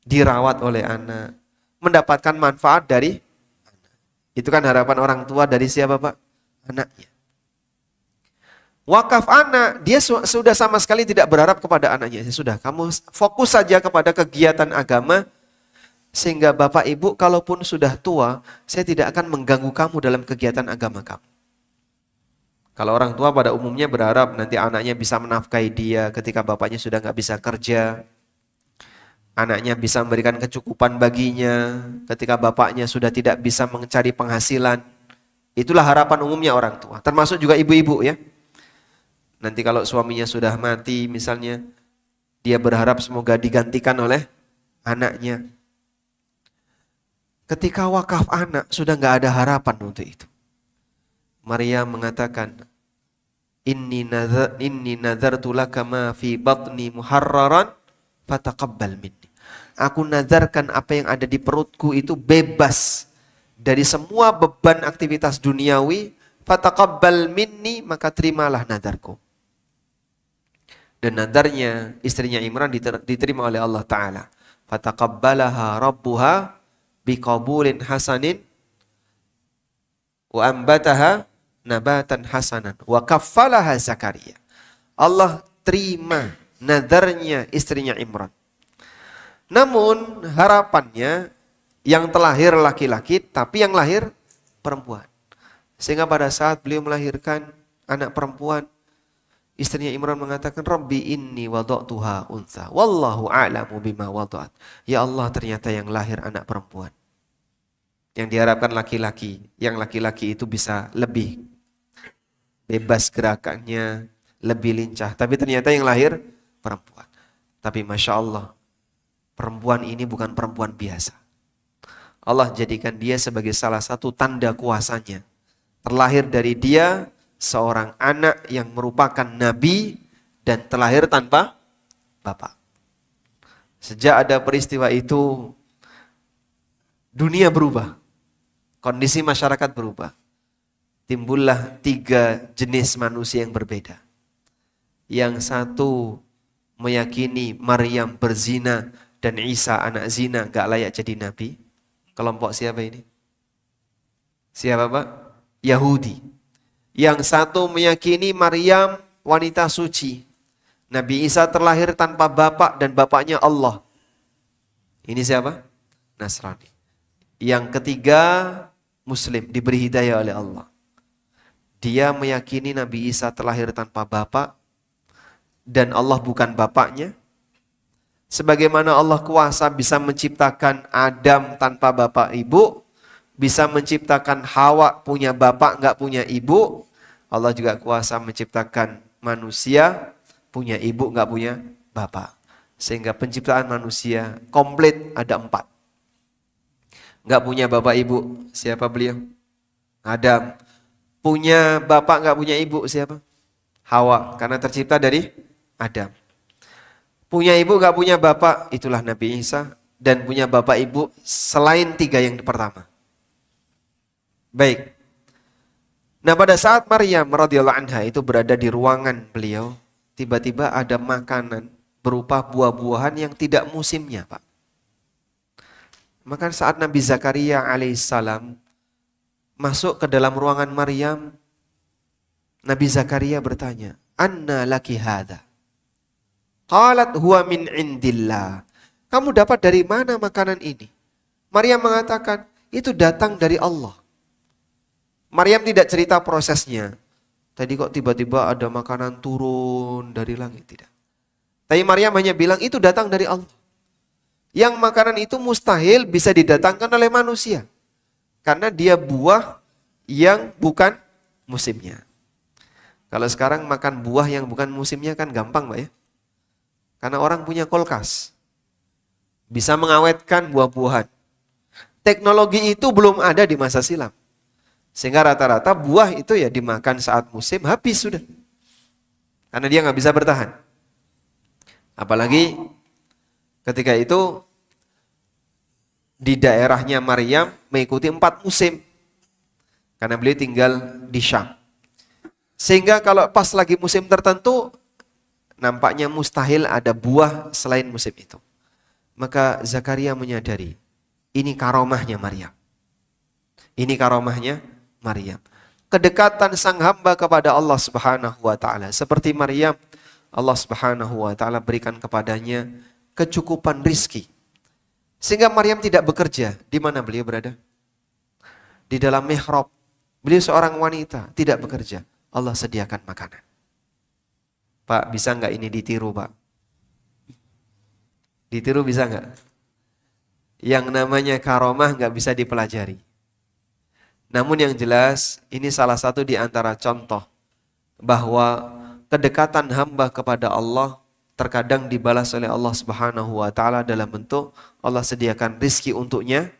dirawat oleh anak, mendapatkan manfaat dari anak. Itu kan harapan orang tua dari siapa Pak? Anaknya. Wakaf anak, dia sudah sama sekali tidak berharap kepada anaknya. Ya sudah, kamu fokus saja kepada kegiatan agama, sehingga bapak ibu kalaupun sudah tua, saya tidak akan mengganggu kamu dalam kegiatan agama kamu. Kalau orang tua pada umumnya berharap nanti anaknya bisa menafkahi dia ketika bapaknya sudah nggak bisa kerja. Anaknya bisa memberikan kecukupan baginya ketika bapaknya sudah tidak bisa mencari penghasilan. Itulah harapan umumnya orang tua. Termasuk juga ibu-ibu ya. Nanti kalau suaminya sudah mati misalnya, dia berharap semoga digantikan oleh anaknya. Ketika wakaf anak sudah nggak ada harapan untuk itu. Maryam mengatakan, Inni nazartu laka ma fi batni muharraran fataqabbal minni. Aku nazarkan apa yang ada di perutku itu bebas dari semua beban aktivitas duniawi, fataqabbal minni, maka terimalah nazarku. Dan nazarnya istrinya Imran diterima oleh Allah Ta'ala. Fataqabbalaha rabbuha biqabulin hasanin wa ambataha nabatan hasanan wa kaffalaha Zakaria. Allah terima nazarnya istrinya Imran. Namun harapannya yang terlahir laki-laki tapi yang lahir perempuan. Sehingga pada saat beliau melahirkan anak perempuan, istrinya Imran mengatakan, Rabbi inni wada'tuha untha wallahu a'lamu bima wada'at. Ya Allah, ternyata yang lahir anak perempuan. Yang diharapkan laki-laki, yang laki-laki itu bisa lebih bebas gerakannya, lebih lincah. Tapi ternyata yang lahir perempuan. Tapi Masya Allah, perempuan ini bukan perempuan biasa. Allah jadikan dia sebagai salah satu tanda kuasanya. Terlahir dari dia seorang anak yang merupakan nabi dan terlahir tanpa bapak. Sejak ada peristiwa itu, dunia berubah. Kondisi masyarakat berubah. Timbullah 3 jenis manusia yang berbeda. Yang satu meyakini Maryam berzina dan Isa anak zina gak layak jadi nabi. Kelompok siapa ini? Siapa Pak? Yahudi. Yang satu meyakini Maryam wanita suci. Nabi Isa terlahir tanpa bapak dan bapaknya Allah. Ini siapa? Nasrani. Yang ketiga Muslim, diberi hidayah oleh Allah. Dia meyakini Nabi Isa terlahir tanpa bapak dan Allah bukan bapaknya. Sebagaimana Allah kuasa bisa menciptakan Adam tanpa bapak ibu, bisa menciptakan Hawa punya bapak nggak punya ibu, Allah juga kuasa menciptakan manusia punya ibu nggak punya bapak. Sehingga penciptaan manusia komplit ada 4. Nggak punya bapak ibu, siapa beliau? Adam. Punya bapak nggak punya ibu, siapa? Hawa, karena tercipta dari Adam. Punya ibu nggak punya bapak, itulah Nabi Isa. Dan punya bapak ibu selain 3 yang pertama. Baik. Nah pada saat Maryam radhiyallahu anha itu berada di ruangan beliau, tiba-tiba ada makanan berupa buah-buahan yang tidak musimnya, Pak. Maka saat Nabi Zakaria alaihissalam masuk ke dalam ruangan Maryam, Nabi Zakaria bertanya, "Anna laki hadha?" Qalat huwa min indillah. Kamu dapat dari mana makanan ini? Maryam mengatakan, itu datang dari Allah. Maryam tidak cerita prosesnya. Tadi kok tiba-tiba ada makanan turun dari langit, tidak. Tapi Maryam hanya bilang itu datang dari Allah. Yang makanan itu mustahil bisa didatangkan oleh manusia. Karena dia buah yang bukan musimnya. Kalau sekarang makan buah yang bukan musimnya kan gampang, Pak ya. Karena orang punya kulkas. Bisa mengawetkan buah-buahan. Teknologi itu belum ada di masa silam. Sehingga rata-rata buah itu ya dimakan saat musim, habis sudah. Karena dia nggak bisa bertahan. Apalagi ketika itu di daerahnya Maryam mengikuti 4 musim. Karena beliau tinggal di Syam. Sehingga kalau pas lagi musim tertentu, nampaknya mustahil ada buah selain musim itu. Maka Zakaria menyadari, ini karomahnya Maryam. Ini karomahnya Maryam. Kedekatan sang hamba kepada Allah Subhanahu wa taala. Seperti Maryam, Allah Subhanahu wa taala berikan kepadanya kecukupan rizki. Sehingga Maryam tidak bekerja. Di mana beliau berada? Di dalam mihrab. Beliau seorang wanita, tidak bekerja. Allah sediakan makanan. Pak, bisa nggak ini ditiru, Pak? Ditiru bisa nggak? Yang namanya karomah nggak bisa dipelajari. Namun yang jelas, ini salah satu di antara contoh bahwa kedekatan hamba kepada Allah terkadang dibalas oleh Allah Subhanahu wa taala dalam bentuk Allah sediakan rizki untuknya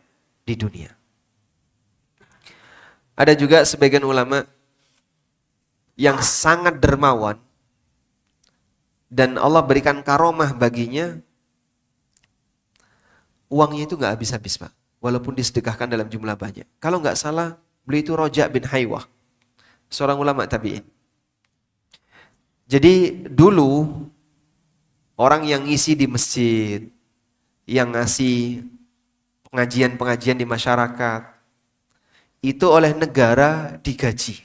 di dunia. Ada juga sebagian ulama yang sangat dermawan dan Allah berikan karomah baginya, uangnya itu nggak habis-habis, Pak. Walaupun disedekahkan dalam jumlah banyak. Kalau nggak salah, beliau itu Roja bin Haywah, seorang ulama tabi'in. Jadi dulu orang yang ngisi di masjid, yang ngasih pengajian-pengajian di masyarakat, itu oleh negara digaji.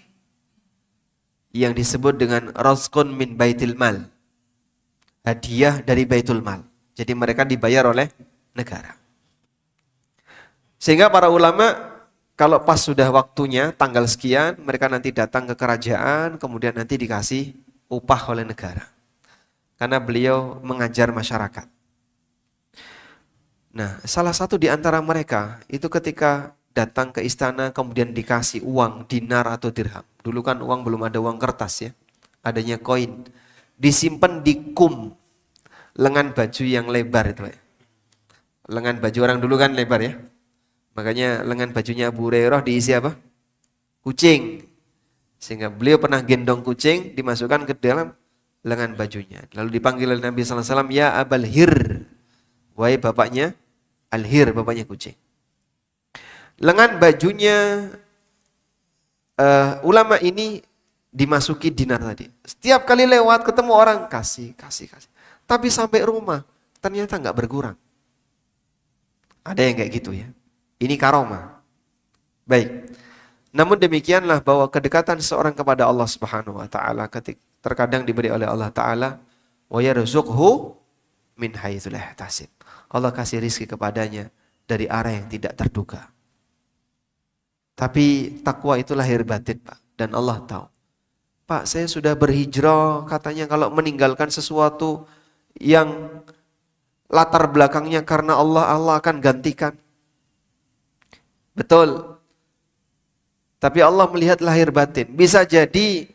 Yang disebut dengan razqun min baitil mal. Hadiah dari baitul mal. Jadi mereka dibayar oleh negara. Sehingga para ulama kalau pas sudah waktunya tanggal sekian, mereka nanti datang ke kerajaan, kemudian nanti dikasih upah oleh negara. Karena beliau mengajar masyarakat. Nah, salah satu di antara mereka itu ketika datang ke istana kemudian dikasih uang dinar atau dirham. Dulu kan uang belum ada uang kertas ya. Adanya koin. Disimpan di kum. Lengan baju yang lebar itu ya. Lengan baju orang dulu kan lebar ya. Makanya lengan bajunya Abu Hurairah diisi apa? Kucing. Sehingga beliau pernah gendong kucing dimasukkan ke dalam lengan bajunya. Lalu dipanggil oleh Nabi SAW, ya Abal Hir. Wahai bapaknya Al-Hir, bapaknya kucing. Lengan bajunya ulama ini dimasuki dinar tadi. Setiap kali lewat ketemu orang kasih. Tapi sampai rumah ternyata nggak berkurang. Ada yang kayak gitu ya. Ini karomah. Baik. Namun demikianlah bahwa kedekatan seorang kepada Allah Subhanahu wa taala terkadang diberi oleh Allah taala wa yarzuqhu min haitsu la yahtasib. Allah kasih rizki kepadanya dari arah yang tidak terduga. Tapi takwa itu lahir batin, Pak. Dan Allah tahu. Pak, saya sudah berhijrah, katanya kalau meninggalkan sesuatu yang latar belakangnya karena Allah, Allah akan gantikan. Betul. Tapi Allah melihat lahir batin. Bisa jadi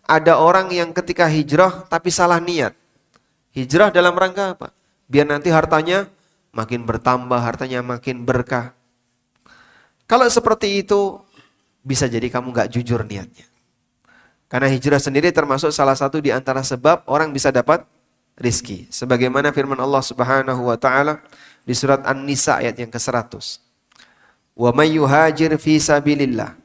ada orang yang ketika hijrah tapi salah niat. Hijrah dalam rangka apa? Biar nanti hartanya makin bertambah, hartanya makin berkah. Kalau seperti itu, bisa jadi kamu gak jujur niatnya. Karena hijrah sendiri termasuk salah satu di antara sebab orang bisa dapat rizki. Sebagaimana firman Allah Subhanahu wa ta'ala di surat An-Nisa ayat yang ke-100. Wa may yuhajir fi sabilillah.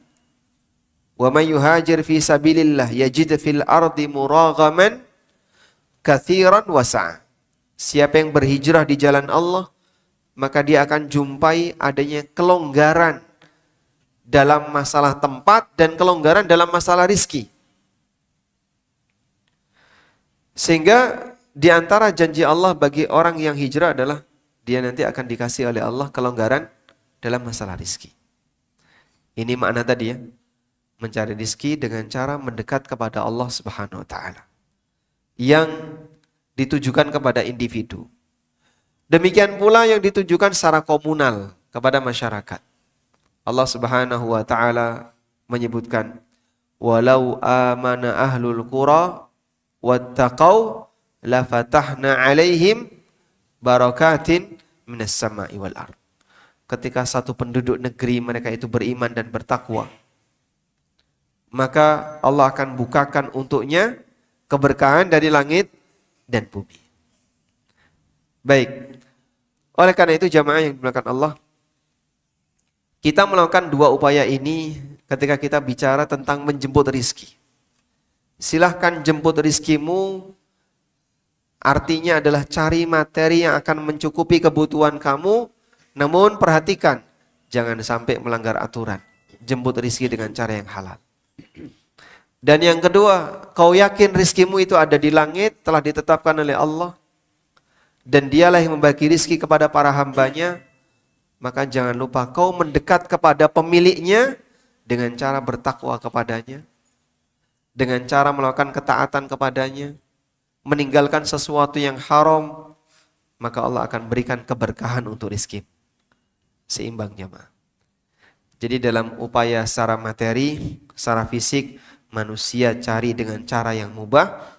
Wa may yuhajir fi sabilillah yajid fil ardi muraghaman katsiran wasa'a. Siapa yang berhijrah di jalan Allah, maka dia akan jumpai adanya kelonggaran dalam masalah tempat dan kelonggaran dalam masalah rizki. Sehingga di antara janji Allah bagi orang yang hijrah adalah dia nanti akan dikasih oleh Allah kelonggaran dalam masalah rizki. Ini makna tadi ya. Mencari rizki dengan cara mendekat kepada Allah Subhanahu wa ta'ala. Yang ditujukan kepada individu. Demikian pula yang ditujukan secara komunal kepada masyarakat. Allah Subhanahu wa ta'ala menyebutkan walau amana ahlul qura wattaqau la fatahna alaihim barakatin minas sama'i wal ard. Ketika satu penduduk negeri mereka itu beriman dan bertakwa, maka Allah akan bukakan untuknya keberkahan dari langit dan bumi. Baik. Oleh karena itu jamaah yang dimuliakan Allah, kita melakukan dua upaya ini ketika kita bicara tentang menjemput rizki. Silahkan jemput rizkimu, artinya adalah cari materi yang akan mencukupi kebutuhan kamu, namun perhatikan, jangan sampai melanggar aturan. Jemput rizki dengan cara yang halal. Dan yang kedua, kau yakin rizkimu itu ada di langit, telah ditetapkan oleh Allah, dan dialah yang membagi rizki kepada para hambanya, maka jangan lupa kau mendekat kepada pemiliknya dengan cara bertakwa kepadanya. dengan cara melakukan ketaatan kepadanya, meninggalkan sesuatu yang haram, maka Allah akan berikan keberkahan untuk rizki. Seimbang jemaah. Jadi dalam upaya secara materi, secara fisik, manusia cari dengan cara yang mubah.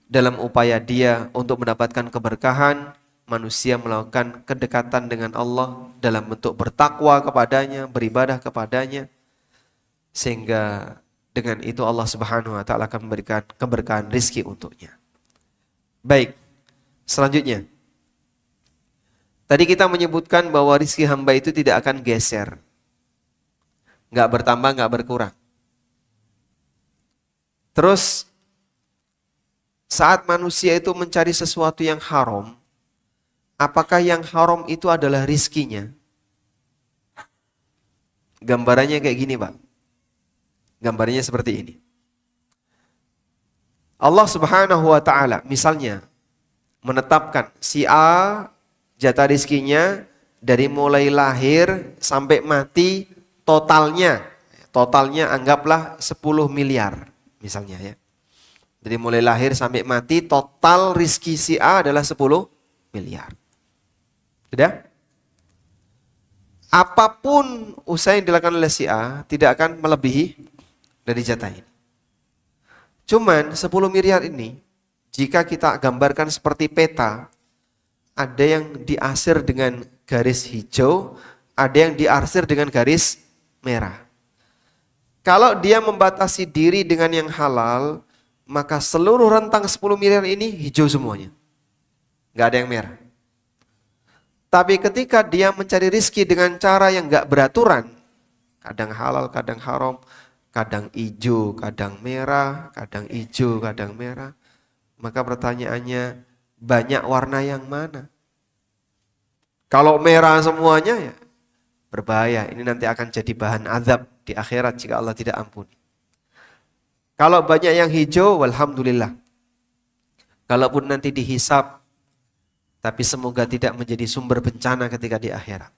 Dalam upaya dia untuk mendapatkan keberkahan, manusia melakukan kedekatan dengan Allah dalam bentuk bertakwa kepadanya, beribadah kepadanya. Sehingga dengan itu Allah Subhanahu wa taala akan memberikan keberkahan rizki untuknya. Baik, selanjutnya. Tadi kita menyebutkan bahwa rizki hamba itu tidak akan geser. Nggak bertambah, nggak berkurang. Terus, saat manusia itu mencari sesuatu yang haram, apakah yang haram itu adalah rizkinya? Gambarannya kayak gini, Pak. Gambarnya seperti ini. Allah Subhanahu wa taala misalnya menetapkan si A jatah rizkinya dari mulai lahir sampai mati totalnya anggaplah 10 miliar misalnya ya. Dari mulai lahir sampai mati total rizki si A adalah 10 miliar. Sudah? Apapun usaha yang dilakukan oleh si A tidak akan melebihi dari jatah ini. Cuman 10 miliar ini jika kita gambarkan seperti peta, ada yang diarsir dengan garis hijau, ada yang diarsir dengan garis merah. Kalau dia membatasi diri dengan yang halal, maka seluruh rentang 10 miliar ini hijau semuanya. Gak ada yang merah. Tapi ketika dia mencari rizki dengan cara yang gak beraturan, kadang halal, kadang haram, kadang hijau, kadang merah, kadang hijau, kadang merah, maka pertanyaannya, banyak warna yang mana? Kalau merah semuanya ya berbahaya. Ini nanti akan jadi bahan azab di akhirat jika Allah tidak ampuni. Kalau banyak yang hijau, walhamdulillah. Kalaupun nanti dihisab, tapi semoga tidak menjadi sumber bencana ketika di akhirat.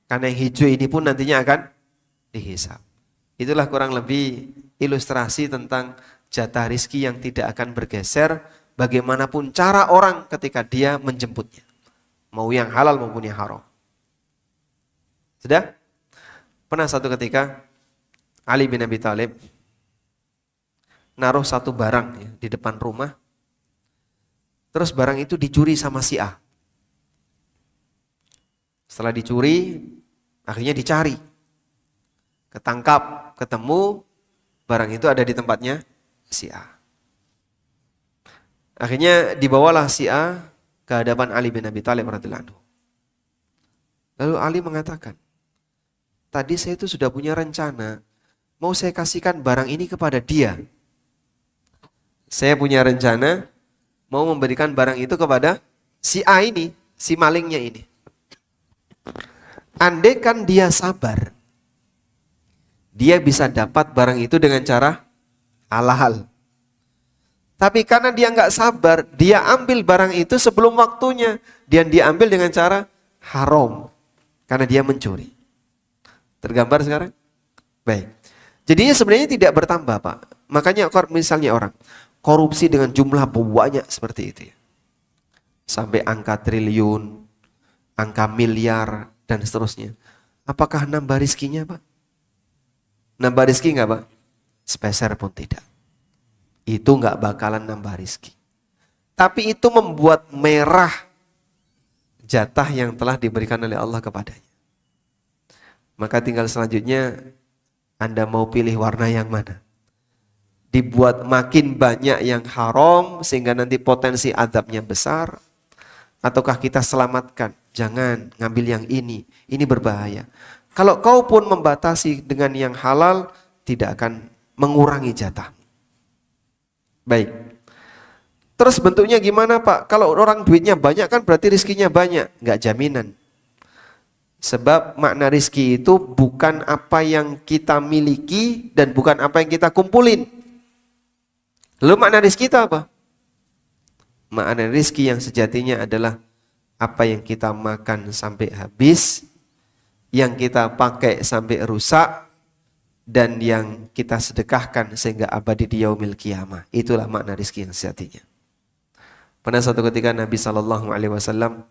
Karena yang hijau ini pun nantinya akan dihisab. Itulah kurang lebih ilustrasi tentang jatah rizki yang tidak akan bergeser bagaimanapun cara orang ketika dia menjemputnya. Mau yang halal maupun yang haram. Sudah? Pernah satu ketika Ali bin Abi Thalib naruh satu barang ya, di depan rumah. Terus barang itu dicuri sama si A. Setelah dicuri, akhirnya dicari. Ketangkap, ketemu, barang itu ada di tempatnya si A. Akhirnya dibawalah si A ke hadapan Ali bin Abi Thalib radhiyallahu anhu. Lalu Ali mengatakan, tadi saya itu sudah punya rencana, mau saya kasihkan barang ini kepada dia. Saya punya rencana, mau memberikan barang itu kepada si A ini, si malingnya ini. Andaikan dia sabar, dia bisa dapat barang itu dengan cara halal. Tapi karena dia nggak sabar, dia ambil barang itu sebelum waktunya. Dan dia ambil dengan cara haram. Karena dia mencuri. Tergambar sekarang? Baik. Jadinya sebenarnya tidak bertambah, Pak. Makanya misalnya orang korupsi dengan jumlah banyak seperti itu. Sampai angka triliun, angka miliar, dan seterusnya. Apakah nambah rizkinya, Pak? Nambah rizki nggak, Pak? Sepeser pun tidak. Itu nggak bakalan nambah rizki. Tapi itu membuat merah jatah yang telah diberikan oleh Allah kepadanya. Maka tinggal selanjutnya Anda mau pilih warna yang mana? Dibuat makin banyak yang haram sehingga nanti potensi azabnya besar, ataukah kita selamatkan? Jangan ngambil yang ini berbahaya. Kalau kau pun membatasi dengan yang halal, tidak akan mengurangi jatah. Baik. Terus bentuknya gimana, Pak? Kalau orang duitnya banyak kan berarti rizkinya banyak. Enggak jaminan. Sebab makna rizki itu bukan apa yang kita miliki dan bukan apa yang kita kumpulin. Lalu makna rizki itu apa? Makna rizki yang sejatinya adalah apa yang kita makan sampai habis, yang kita pakai sampai rusak, dan yang kita sedekahkan sehingga abadi di yaumil qiyamah. Itulah makna rizki yang sejatinya. Pernah satu ketika Nabi SAW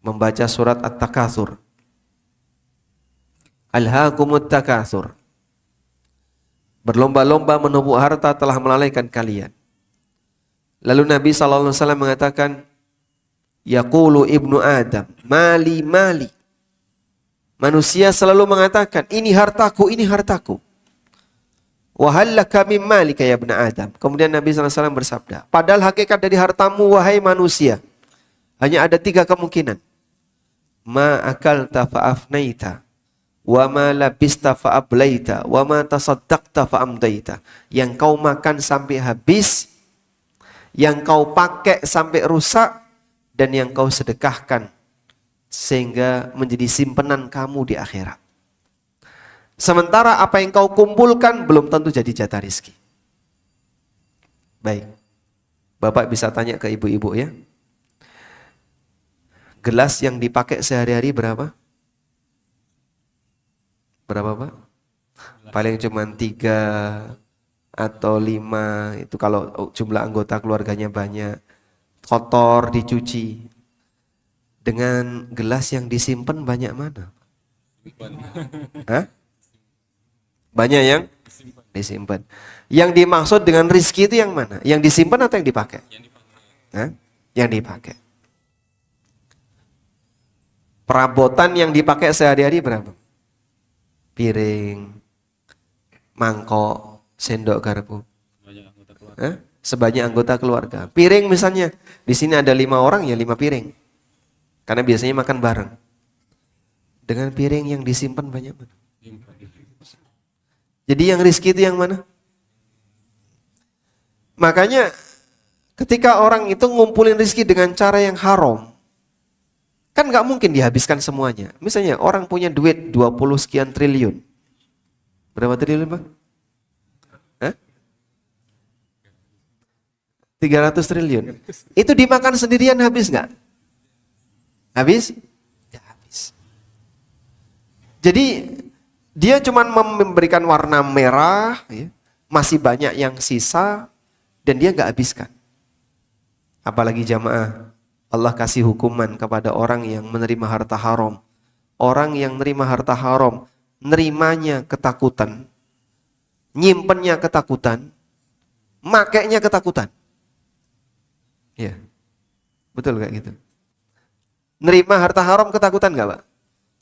membaca surat At-Takatsur. Alhaakumut takatsur. Berlomba-lomba menumpuk harta telah melalaikan kalian. Lalu Nabi SAW mengatakan, Yaqulu ibnu Adam, mali mali. Manusia selalu mengatakan, ini hartaku, ini hartaku. Wahallaka min malika ya ibnu Adam. Kemudian Nabi SAW bersabda, padahal hakikat dari hartamu wahai manusia, hanya ada 3 kemungkinan. Ma akalta fa'afnaita, wa ma labista fa'ablaita, wa ma tasaddaqta fa'amdaita. Yang kau makan sampai habis, yang kau pakai sampai rusak, dan yang kau sedekahkan sehingga menjadi simpanan kamu di akhirat. Sementara apa yang kau kumpulkan belum tentu jadi jatah rizki. Baik, Bapak bisa tanya ke ibu-ibu ya. Gelas yang dipakai sehari-hari berapa? Berapa Pak? Paling cuma 3 atau 5. Itu kalau jumlah anggota keluarganya banyak. Kotor, dicuci. Dengan gelas yang disimpan banyak mana? Hah? Banyak yang disimpan. Yang dimaksud dengan rizki itu yang mana? Yang disimpan atau yang dipakai? Hah? Yang dipakai. Perabotan yang dipakai sehari-hari berapa? Piring, mangkok, sendok garpu. Hah? Sebanyak anggota keluarga. Piring misalnya, di sini ada 5 orang ya 5 piring. Karena biasanya makan bareng. Dengan piring yang disimpan banyak mana? Jadi yang rizki itu yang mana? Makanya ketika orang itu ngumpulin rizki dengan cara yang haram, kan gak mungkin dihabiskan semuanya. Misalnya orang punya duit 20 sekian triliun. Berapa triliun Bang? Hah? 300 triliun. Itu dimakan sendirian habis gak? Habis? Ya habis. Jadi dia cuma memberikan warna merah, ya, masih banyak yang sisa dan dia gak habiskan. Apalagi jamaah, Allah kasih hukuman kepada orang yang menerima harta haram. Orang yang menerima harta haram, nerimanya ketakutan, nyimpennya ketakutan, makainya ketakutan. Ya, betul gak gitu? Nerima harta haram ketakutan gak Pak?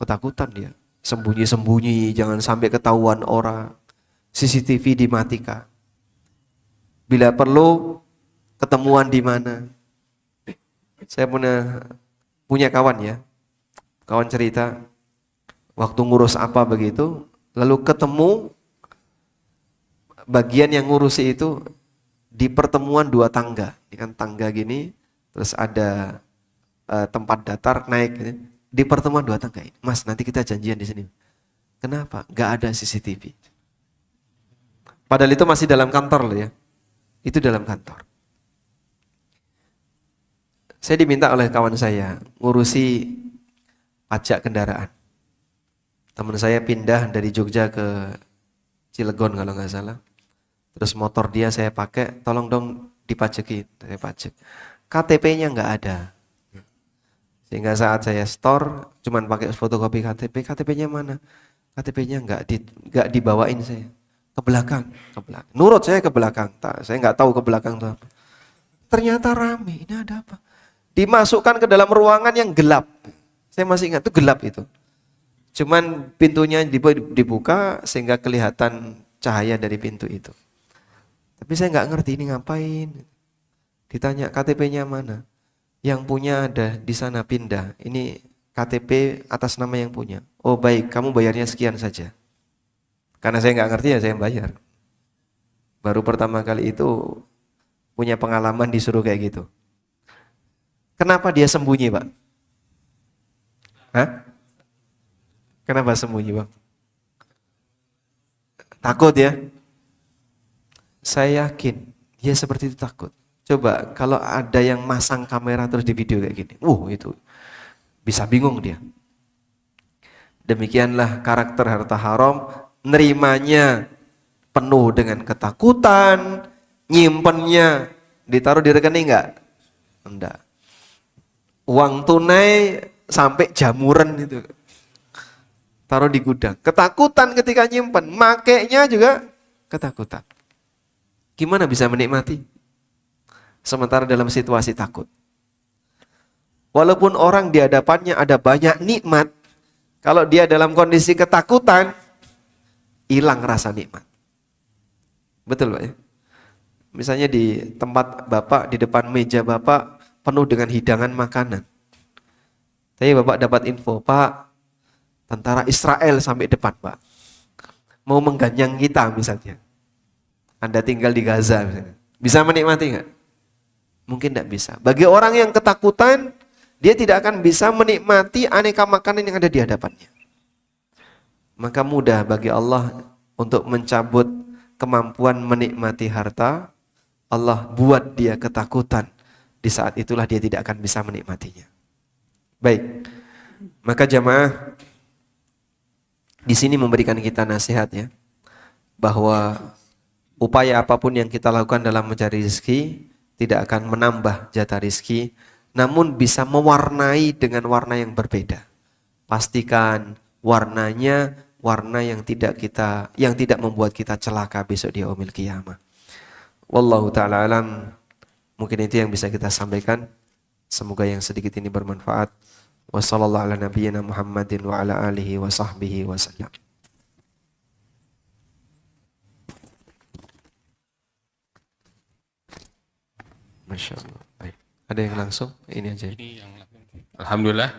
Ketakutan dia. Sembunyi-sembunyi, jangan sampai ketahuan orang. CCTV dimatikan. Bila perlu, ketemuan di mana. Saya punya kawan ya. Kawan cerita, waktu ngurus apa begitu, lalu ketemu bagian yang ngurusi itu di pertemuan 2 tangga. Ini kan tangga gini, terus ada tempat datar naik gitu. Di pertemuan 2 tangga ini. Mas, nanti kita janjian di sini. Kenapa? Gak ada CCTV. Padahal itu masih dalam kantor loh ya. Itu dalam kantor. Saya diminta oleh kawan saya ngurusi pajak kendaraan. Teman saya pindah dari Jogja ke Cilegon kalau nggak salah. Terus motor dia saya pakai, tolong dong dipajekin. Saya pajak. KTP-nya nggak ada. Sehingga saat saya store, cuman pakai fotokopi KTP, KTP-nya mana? KTP-nya nggak dibawain saya. Ke belakang. Nurut saya ke belakang. Saya nggak tahu ke belakang itu apa. Ternyata rame. Ini ada apa? Dimasukkan ke dalam ruangan yang gelap. Saya masih ingat itu gelap itu. Cuman pintunya dibuka sehingga kelihatan cahaya dari pintu itu. Tapi saya nggak ngerti ini ngapain. Ditanya KTP-nya mana? Yang punya ada di sana pindah. Ini KTP atas nama yang punya. Oh baik, kamu bayarnya sekian saja. Karena saya nggak ngerti ya saya bayar. Baru pertama kali itu punya pengalaman disuruh kayak gitu. Kenapa dia sembunyi Pak? Hah? Kenapa sembunyi Bang? Takut ya? Saya yakin dia seperti itu takut. Coba kalau ada yang masang kamera terus di video kayak gini. Itu bisa bingung dia. Demikianlah karakter harta haram nerimanya penuh dengan ketakutan, nyimpennya ditaruh di rekening enggak? Enggak. Uang tunai sampai jamuran itu. Taruh di gudang. Ketakutan ketika nyimpen, makainya juga ketakutan. Gimana bisa menikmati? Sementara dalam situasi takut. Walaupun orang di hadapannya ada banyak nikmat, kalau dia dalam kondisi ketakutan, hilang rasa nikmat. Betul Pak ya? Misalnya di tempat Bapak, di depan meja Bapak penuh dengan hidangan makanan. Tapi Bapak dapat info, Pak, tentara Israel sampai depan Pak. Mau mengganyang kita misalnya. Anda tinggal di Gaza misalnya. Bisa menikmati nggak? Mungkin tidak bisa. Bagi orang yang ketakutan, dia tidak akan bisa menikmati aneka makanan yang ada di hadapannya. Maka mudah bagi Allah untuk mencabut kemampuan menikmati harta. Allah buat dia ketakutan. Di saat itulah dia tidak akan bisa menikmatinya. Baik. Maka jamaah di sini memberikan kita nasihat ya, bahwa upaya apapun yang kita lakukan dalam mencari rezeki tidak akan menambah jatah rezeki, namun bisa mewarnai dengan warna yang berbeda. Pastikan warnanya warna yang tidak membuat kita celaka besok di yaumil qiyamah. Wallahu taala alam. Mungkin itu yang bisa kita sampaikan. Semoga yang sedikit ini bermanfaat. Wassallallahu ala nabiyyina Muhammadin wa ala alihi wa sahbihi wasallam. Masya Allah. Baik. Ada yang langsung? Ini aja. Ini yang Alhamdulillah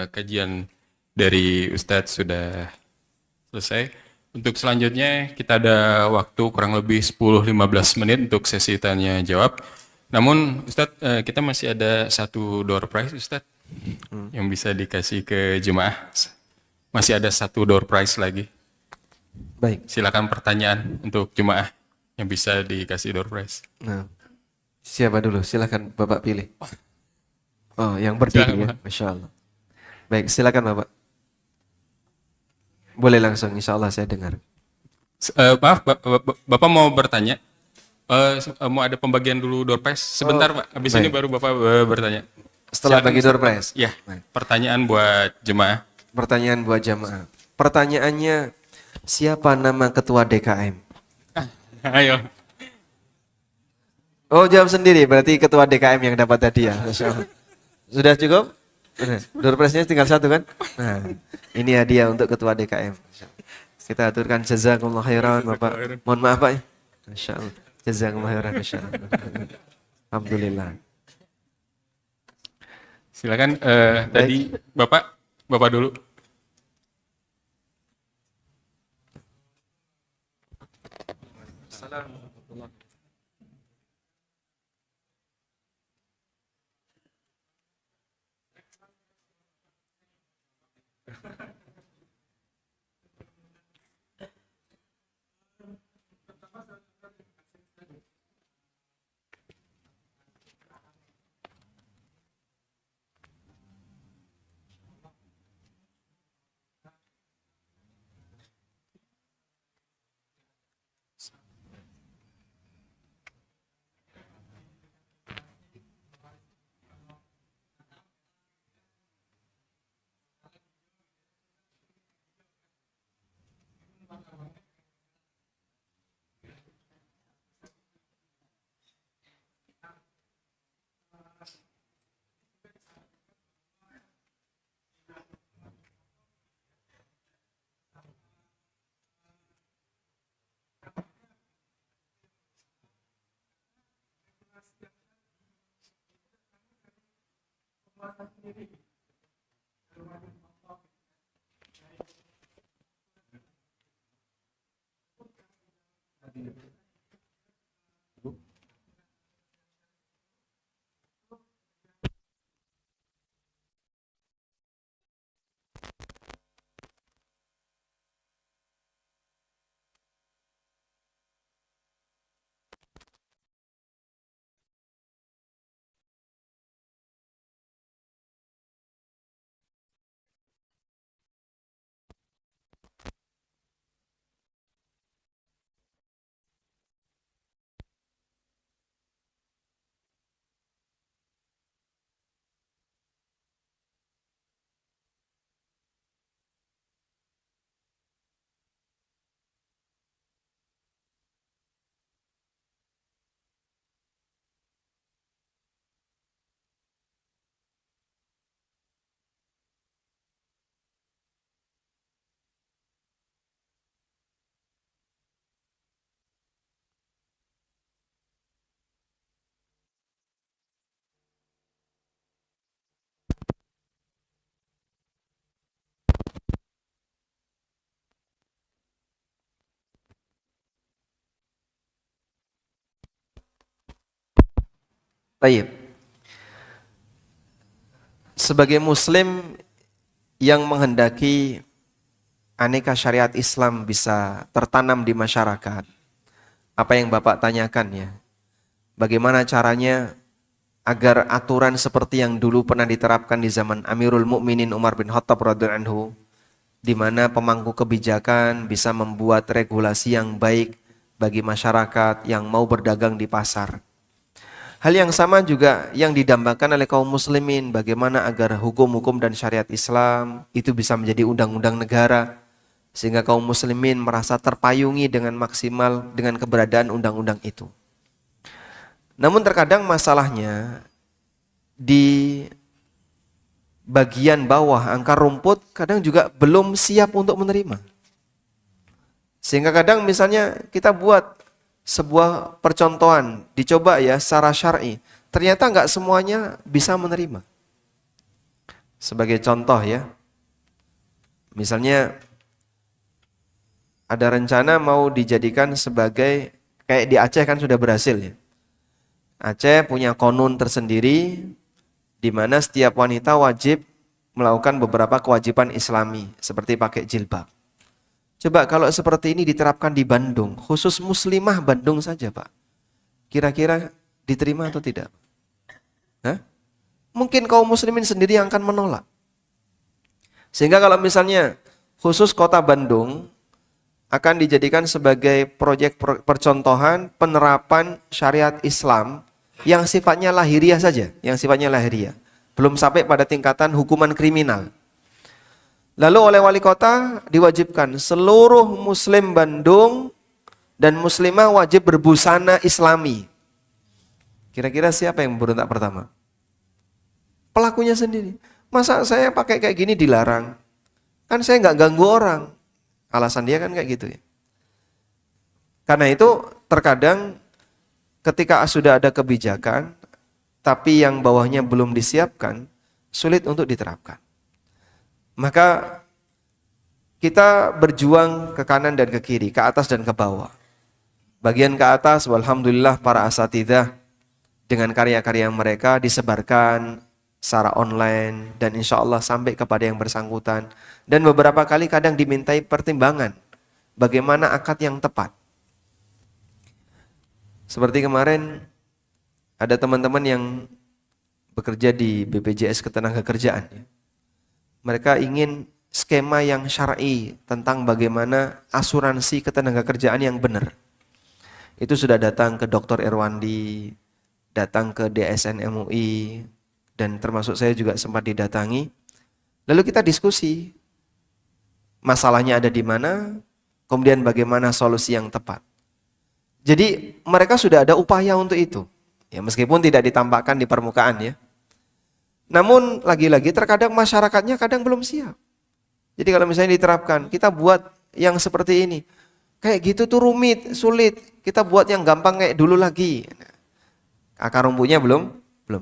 kajian dari Ustadz sudah selesai. Untuk selanjutnya kita ada waktu kurang lebih 10-15 menit untuk sesi tanya jawab. Namun Ustadz kita masih ada satu door prize Ustadz yang bisa dikasih ke jemaah. Masih ada satu door prize lagi. Baik. Silakan pertanyaan untuk jemaah yang bisa dikasih door prize. Nah, siapa dulu? Silakan Bapak pilih. Oh, yang berdiri ya. Masya Allah. Baik, silakan Bapak. Boleh langsung, insya Allah saya dengar. Maaf, Bapak mau bertanya? Mau ada pembagian dulu door prize? Sebentar Pak, habis baik. ini baru Bapak bertanya. Setelah Silakan, bagi door prize. Ya, Baik. pertanyaan buat jemaah. Pertanyaan buat jamaah. Pertanyaannya, siapa nama ketua DKM? Ayo. Oh, jawab sendiri, berarti ketua DKM yang dapat hadiah. Masya Allah. Sudah cukup? Door prize-nya tinggal satu kan? Nah, ini hadiah untuk ketua DKM. Kita aturkan jazakumullah khairan Bapak. Mohon maaf Pak. Masya Allah. Jazakumullah khairan. Masya Allah. Alhamdulillah. Silakan tadi Bapak dulu. Baik. Sebagai muslim yang menghendaki aneka syariat Islam bisa tertanam di masyarakat, apa yang Bapak tanyakan ya, bagaimana caranya agar aturan seperti yang dulu pernah diterapkan di zaman Amirul Mukminin Umar bin Khattab radhiyallahu anhu, di mana pemangku kebijakan bisa membuat regulasi yang baik bagi masyarakat yang mau berdagang di pasar. Hal yang sama juga yang didambakan oleh kaum muslimin, bagaimana agar hukum-hukum dan syariat Islam itu bisa menjadi undang-undang negara, sehingga kaum muslimin merasa terpayungi dengan maksimal dengan keberadaan undang-undang itu. Namun terkadang masalahnya di bagian bawah akar rumput kadang juga belum siap untuk menerima. Sehingga kadang misalnya kita buat sebuah percontohan, dicoba ya secara syar'i, ternyata nggak semuanya bisa menerima. Sebagai contoh ya, misalnya ada rencana mau dijadikan sebagai, kayak di Aceh kan sudah berhasil ya. Aceh punya konun tersendiri, di mana setiap wanita wajib melakukan beberapa kewajiban Islami, seperti pakai jilbab. Coba kalau seperti ini diterapkan di Bandung, khusus muslimah Bandung saja Pak, kira-kira diterima atau tidak? Hah? Mungkin kaum muslimin sendiri yang akan menolak. Sehingga kalau misalnya khusus kota Bandung akan dijadikan sebagai proyek percontohan penerapan syariat Islam yang sifatnya lahiriah saja, belum sampai pada tingkatan hukuman kriminal. Lalu oleh wali kota diwajibkan seluruh muslim Bandung dan muslimah wajib berbusana Islami. Kira-kira siapa yang berontak pertama? Pelakunya sendiri. Masa saya pakai kayak gini dilarang? Kan saya nggak ganggu orang. Alasan dia kan kayak gitu ya. Karena itu terkadang ketika sudah ada kebijakan, tapi yang bawahnya belum disiapkan, sulit untuk diterapkan. Maka kita berjuang ke kanan dan ke kiri, ke atas dan ke bawah. Bagian ke atas, walhamdulillah para asatidzah dengan karya-karya mereka disebarkan secara online dan insya Allah sampai kepada yang bersangkutan. Dan beberapa kali kadang dimintai pertimbangan bagaimana akad yang tepat. Seperti kemarin ada teman-teman yang bekerja di BPJS Ketenagakerjaan ya. Mereka ingin skema yang syar'i tentang bagaimana asuransi ketenagakerjaan yang benar. Itu sudah datang ke Dr. Irwandi, datang ke DSN MUI, dan termasuk saya juga sempat didatangi. Lalu kita diskusi, masalahnya ada di mana, kemudian bagaimana solusi yang tepat. Jadi mereka sudah ada upaya untuk itu, ya meskipun tidak ditampakkan di permukaan ya. Namun lagi-lagi terkadang masyarakatnya kadang belum siap. Jadi kalau misalnya diterapkan, kita buat yang seperti ini, kayak gitu tuh rumit, sulit. Kita buat yang gampang kayak dulu lagi. Akar rumputnya belum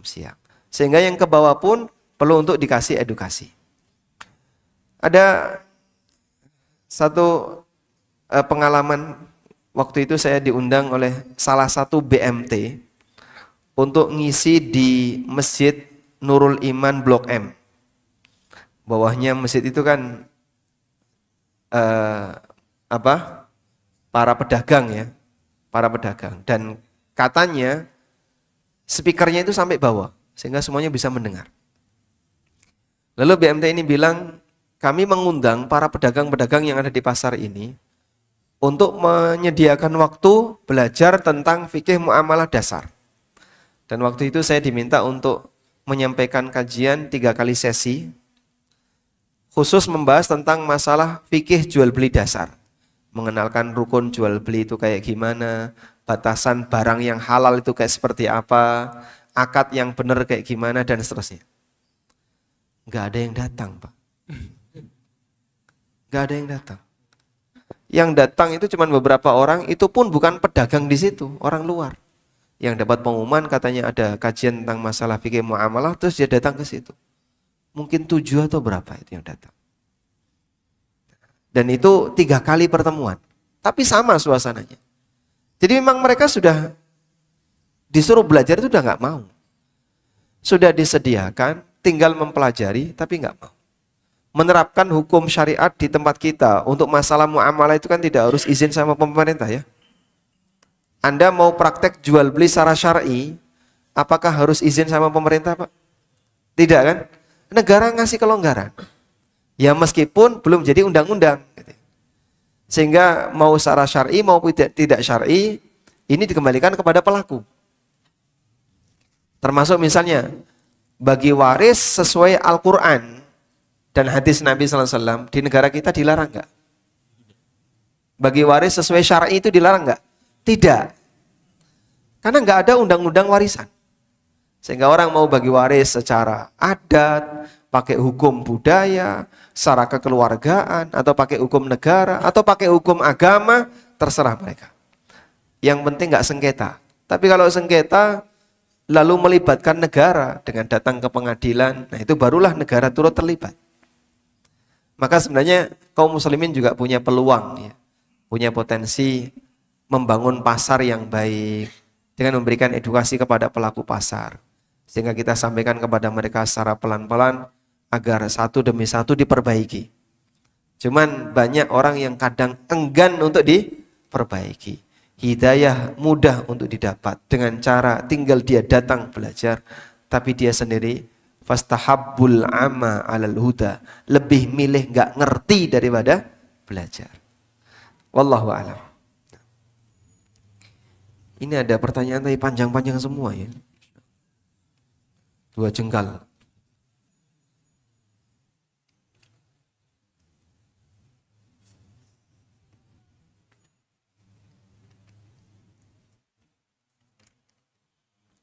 siap. Sehingga yang ke bawah pun perlu untuk dikasih edukasi. Ada satu pengalaman, waktu itu saya diundang oleh salah satu BMT untuk ngisi di Masjid Nurul Iman Blok M. Bawahnya masjid itu kan para pedagang ya, para pedagang. Dan katanya speakernya itu sampai bawah sehingga semuanya bisa mendengar. Lalu BMT ini bilang, kami mengundang para pedagang-pedagang yang ada di pasar ini untuk menyediakan waktu belajar tentang fikih muamalah dasar. Dan waktu itu saya diminta untuk menyampaikan kajian 3 kali sesi khusus membahas tentang masalah fikih jual beli dasar, mengenalkan rukun jual beli itu kayak gimana, batasan barang yang halal itu kayak seperti apa, akad yang benar kayak gimana dan seterusnya. Nggak ada yang datang Pak, nggak ada yang datang. Yang datang itu cuma beberapa orang, itu pun bukan pedagang di situ, orang luar. Yang dapat pengumuman katanya ada kajian tentang masalah fikih muamalah, terus dia datang ke situ. Mungkin 7 atau berapa itu yang datang. Dan itu 3 kali pertemuan. Tapi sama suasananya. Jadi memang mereka sudah disuruh belajar itu udah nggak mau. Sudah disediakan, tinggal mempelajari, tapi nggak mau. Menerapkan hukum syariat di tempat kita untuk masalah muamalah itu kan tidak harus izin sama pemerintah ya. Anda mau praktek jual beli secara syar'i, apakah harus izin sama pemerintah, Pak? Tidak kan? Negara ngasih kelonggaran. Ya meskipun belum jadi undang-undang. Sehingga mau secara syar'i maupun tidak syar'i, ini dikembalikan kepada pelaku. Termasuk misalnya, bagi waris sesuai Al-Quran dan hadis Nabi SAW, di negara kita dilarang nggak? Bagi waris sesuai syar'i itu dilarang nggak? Tidak. Karena nggak ada undang-undang warisan. Sehingga orang mau bagi waris secara adat, pakai hukum budaya, secara kekeluargaan, atau pakai hukum negara, atau pakai hukum agama, terserah mereka. Yang penting nggak sengketa. Tapi kalau sengketa, lalu melibatkan negara dengan datang ke pengadilan, nah itu barulah negara turut terlibat. Maka sebenarnya kaum muslimin juga punya peluang, ya, punya potensi membangun pasar yang baik dengan memberikan edukasi kepada pelaku pasar. Sehingga kita sampaikan kepada mereka secara pelan-pelan agar satu demi satu diperbaiki. Cuman banyak orang yang kadang enggan untuk diperbaiki. Hidayah mudah untuk didapat dengan cara tinggal dia datang belajar, tapi dia sendiri fastahabbul ama 'alal huda, lebih milih enggak ngerti daripada belajar. Wallahu a'lam. Ini ada pertanyaan tapi panjang-panjang semua ya. 2 jengkal.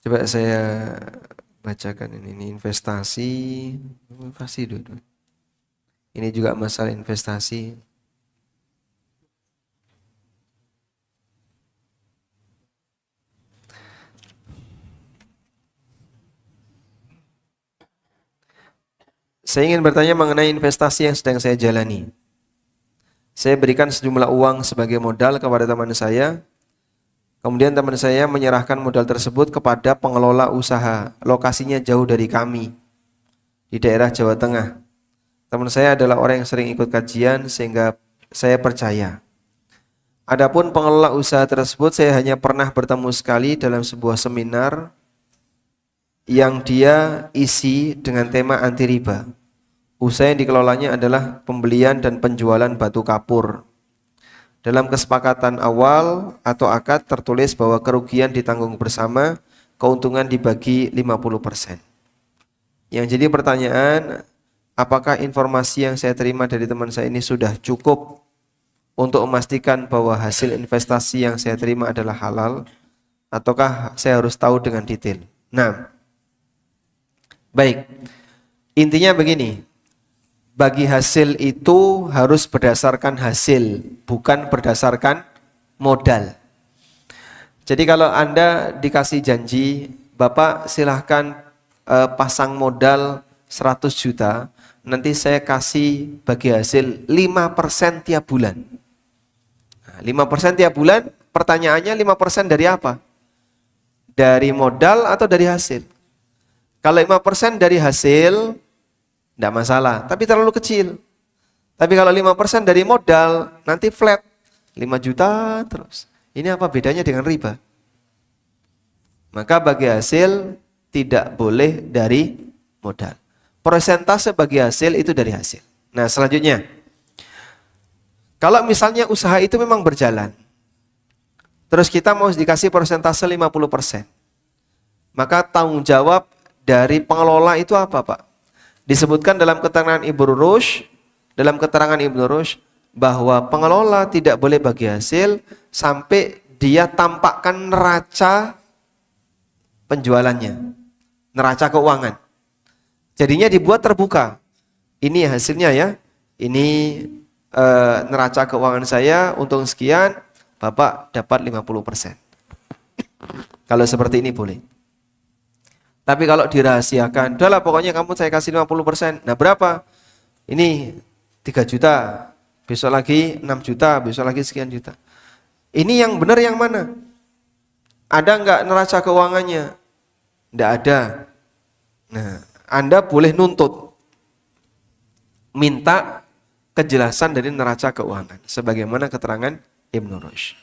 Coba saya bacakan ini investasi dulu. Ini juga masalah investasi. Saya ingin bertanya mengenai investasi yang sedang saya jalani. Saya berikan sejumlah uang sebagai modal kepada teman saya. Kemudian teman saya menyerahkan modal tersebut kepada pengelola usaha. Lokasinya jauh dari kami, di daerah Jawa Tengah. Teman saya adalah orang yang sering ikut kajian sehingga saya percaya. Adapun pengelola usaha tersebut saya hanya pernah bertemu sekali dalam sebuah seminar yang dia isi dengan tema anti riba. Usaha yang dikelolanya adalah pembelian dan penjualan batu kapur. Dalam kesepakatan awal atau akad tertulis bahwa kerugian ditanggung bersama, keuntungan dibagi 50%. Yang jadi pertanyaan, apakah informasi yang saya terima dari teman saya ini sudah cukup untuk memastikan bahwa hasil investasi yang saya terima adalah halal, ataukah saya harus tahu dengan detail? Nah, baik, intinya begini. Bagi hasil itu harus berdasarkan hasil, bukan berdasarkan modal. Jadi kalau Anda dikasih janji, Bapak silahkan pasang modal 100 juta, nanti saya kasih bagi hasil 5% tiap bulan. Nah, 5% tiap bulan, pertanyaannya 5% dari apa? Dari modal atau dari hasil? Kalau 5% dari hasil, tidak masalah, tapi terlalu kecil. Tapi kalau 5% dari modal, nanti flat 5 juta terus. Ini apa bedanya dengan riba? Maka bagi hasil tidak boleh dari modal. Persentase bagi hasil itu dari hasil. Nah selanjutnya, kalau misalnya usaha itu memang berjalan, terus kita mau dikasih persentase 50%, maka tanggung jawab dari pengelola itu apa, Pak? Disebutkan dalam keterangan Ibnu Rushd, bahwa pengelola tidak boleh bagi hasil sampai dia tampakkan neraca penjualannya, neraca keuangan. Jadinya dibuat terbuka. Ini hasilnya ya, ini neraca keuangan saya untung sekian, Bapak dapat 50%. Kalau seperti ini boleh. Tapi kalau dirahasiakan, udahlah pokoknya kamu saya kasih 50%. Nah berapa? Ini 3 juta, besok lagi 6 juta, besok lagi sekian juta. Ini yang benar yang mana? Ada enggak neraca keuangannya? Enggak ada. Nah, Anda boleh nuntut, minta kejelasan dari neraca keuangan, sebagaimana keterangan Ibnu Rushd.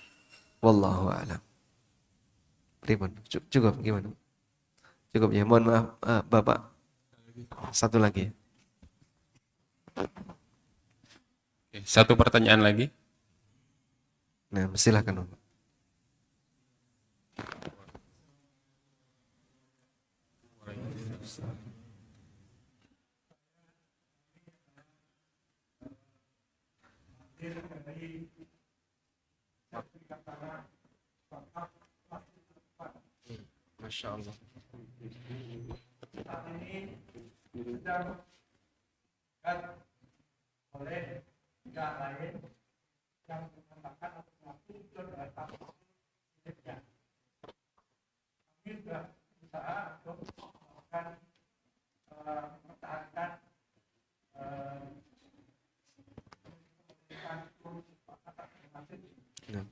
Wallahu a'lam. Pripun? Cukup gimana? Cukup ya. Mohon maaf, Bapak. Satu lagi. Oke, satu pertanyaan lagi. Nah, silakan Bapak. Masya Allah. Nah.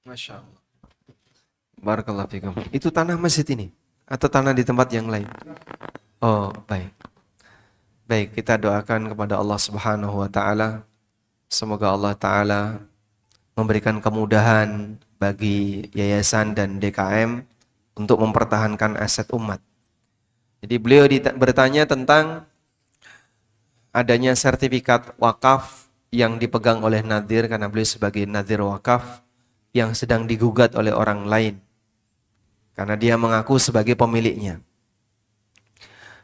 Masya Allah. Barakallahu fikum. Itu tanah masjid ini? Atau tanah di tempat yang lain? Oh, baik. Baik, kita doakan kepada Allah Subhanahu wa Ta'ala. Semoga Allah Ta'ala memberikan kemudahan bagi yayasan dan DKM untuk mempertahankan aset umat. Jadi beliau bertanya tentang adanya sertifikat wakaf yang dipegang oleh nadhir, karena beliau sebagai nadhir wakaf yang sedang digugat oleh orang lain karena dia mengaku sebagai pemiliknya.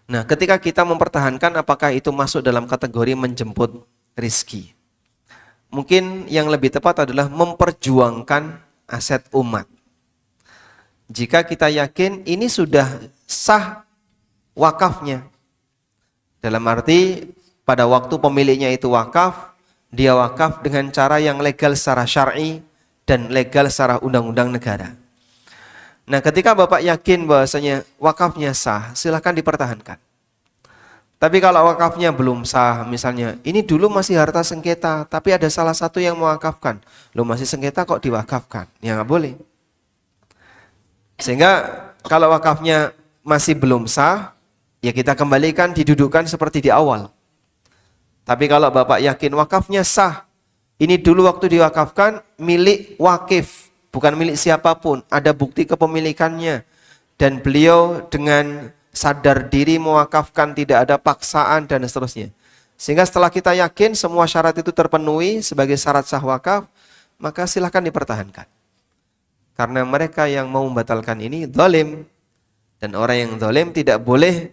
Nah, ketika kita mempertahankan, apakah itu masuk dalam kategori menjemput rizki? Mungkin yang lebih tepat adalah memperjuangkan aset umat. Jika kita yakin ini sudah sah wakafnya, dalam arti pada waktu pemiliknya itu wakaf, dia wakaf dengan cara yang legal secara syar'i dan legal secara undang-undang negara. Nah, ketika Bapak yakin bahwasanya wakafnya sah, silahkan dipertahankan. Tapi kalau wakafnya belum sah, misalnya ini dulu masih harta sengketa, tapi ada salah satu yang mewakafkan, lo masih sengketa kok diwakafkan? Ya nggak boleh. Sehingga kalau wakafnya masih belum sah, ya kita kembalikan, didudukan seperti di awal. Tapi kalau Bapak yakin wakafnya sah, ini dulu waktu diwakafkan milik wakif, bukan milik siapapun, ada bukti kepemilikannya, dan beliau dengan sadar diri mewakafkan, tidak ada paksaan dan seterusnya. Sehingga setelah kita yakin semua syarat itu terpenuhi sebagai syarat sah wakaf, maka silahkan dipertahankan. Karena mereka yang mau membatalkan ini zalim, dan orang yang zalim tidak boleh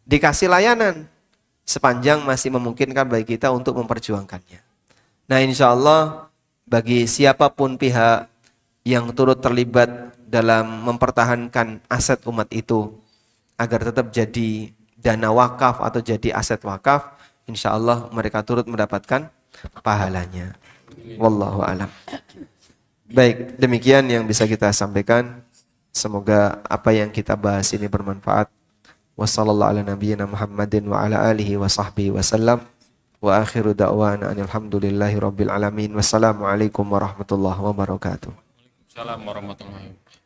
dikasih layanan sepanjang masih memungkinkan bagi kita untuk memperjuangkannya. Nah, insya Allah bagi siapapun pihak yang turut terlibat dalam mempertahankan aset umat itu agar tetap jadi dana wakaf atau jadi aset wakaf, insya Allah mereka turut mendapatkan pahalanya. Wallahu a'lam. Baik, demikian yang bisa kita sampaikan. Semoga apa yang kita bahas ini bermanfaat. Wassallallahu ala nabiyyina Muhammadin wa ala alihi wa sahbihi wasallam. Wa akhiru da'wana alhamdulillahi rabbil alamin. Wassalamualaikum warahmatullahi wabarakatuh. Assalamualaikum warahmatullahi wabarakatuh.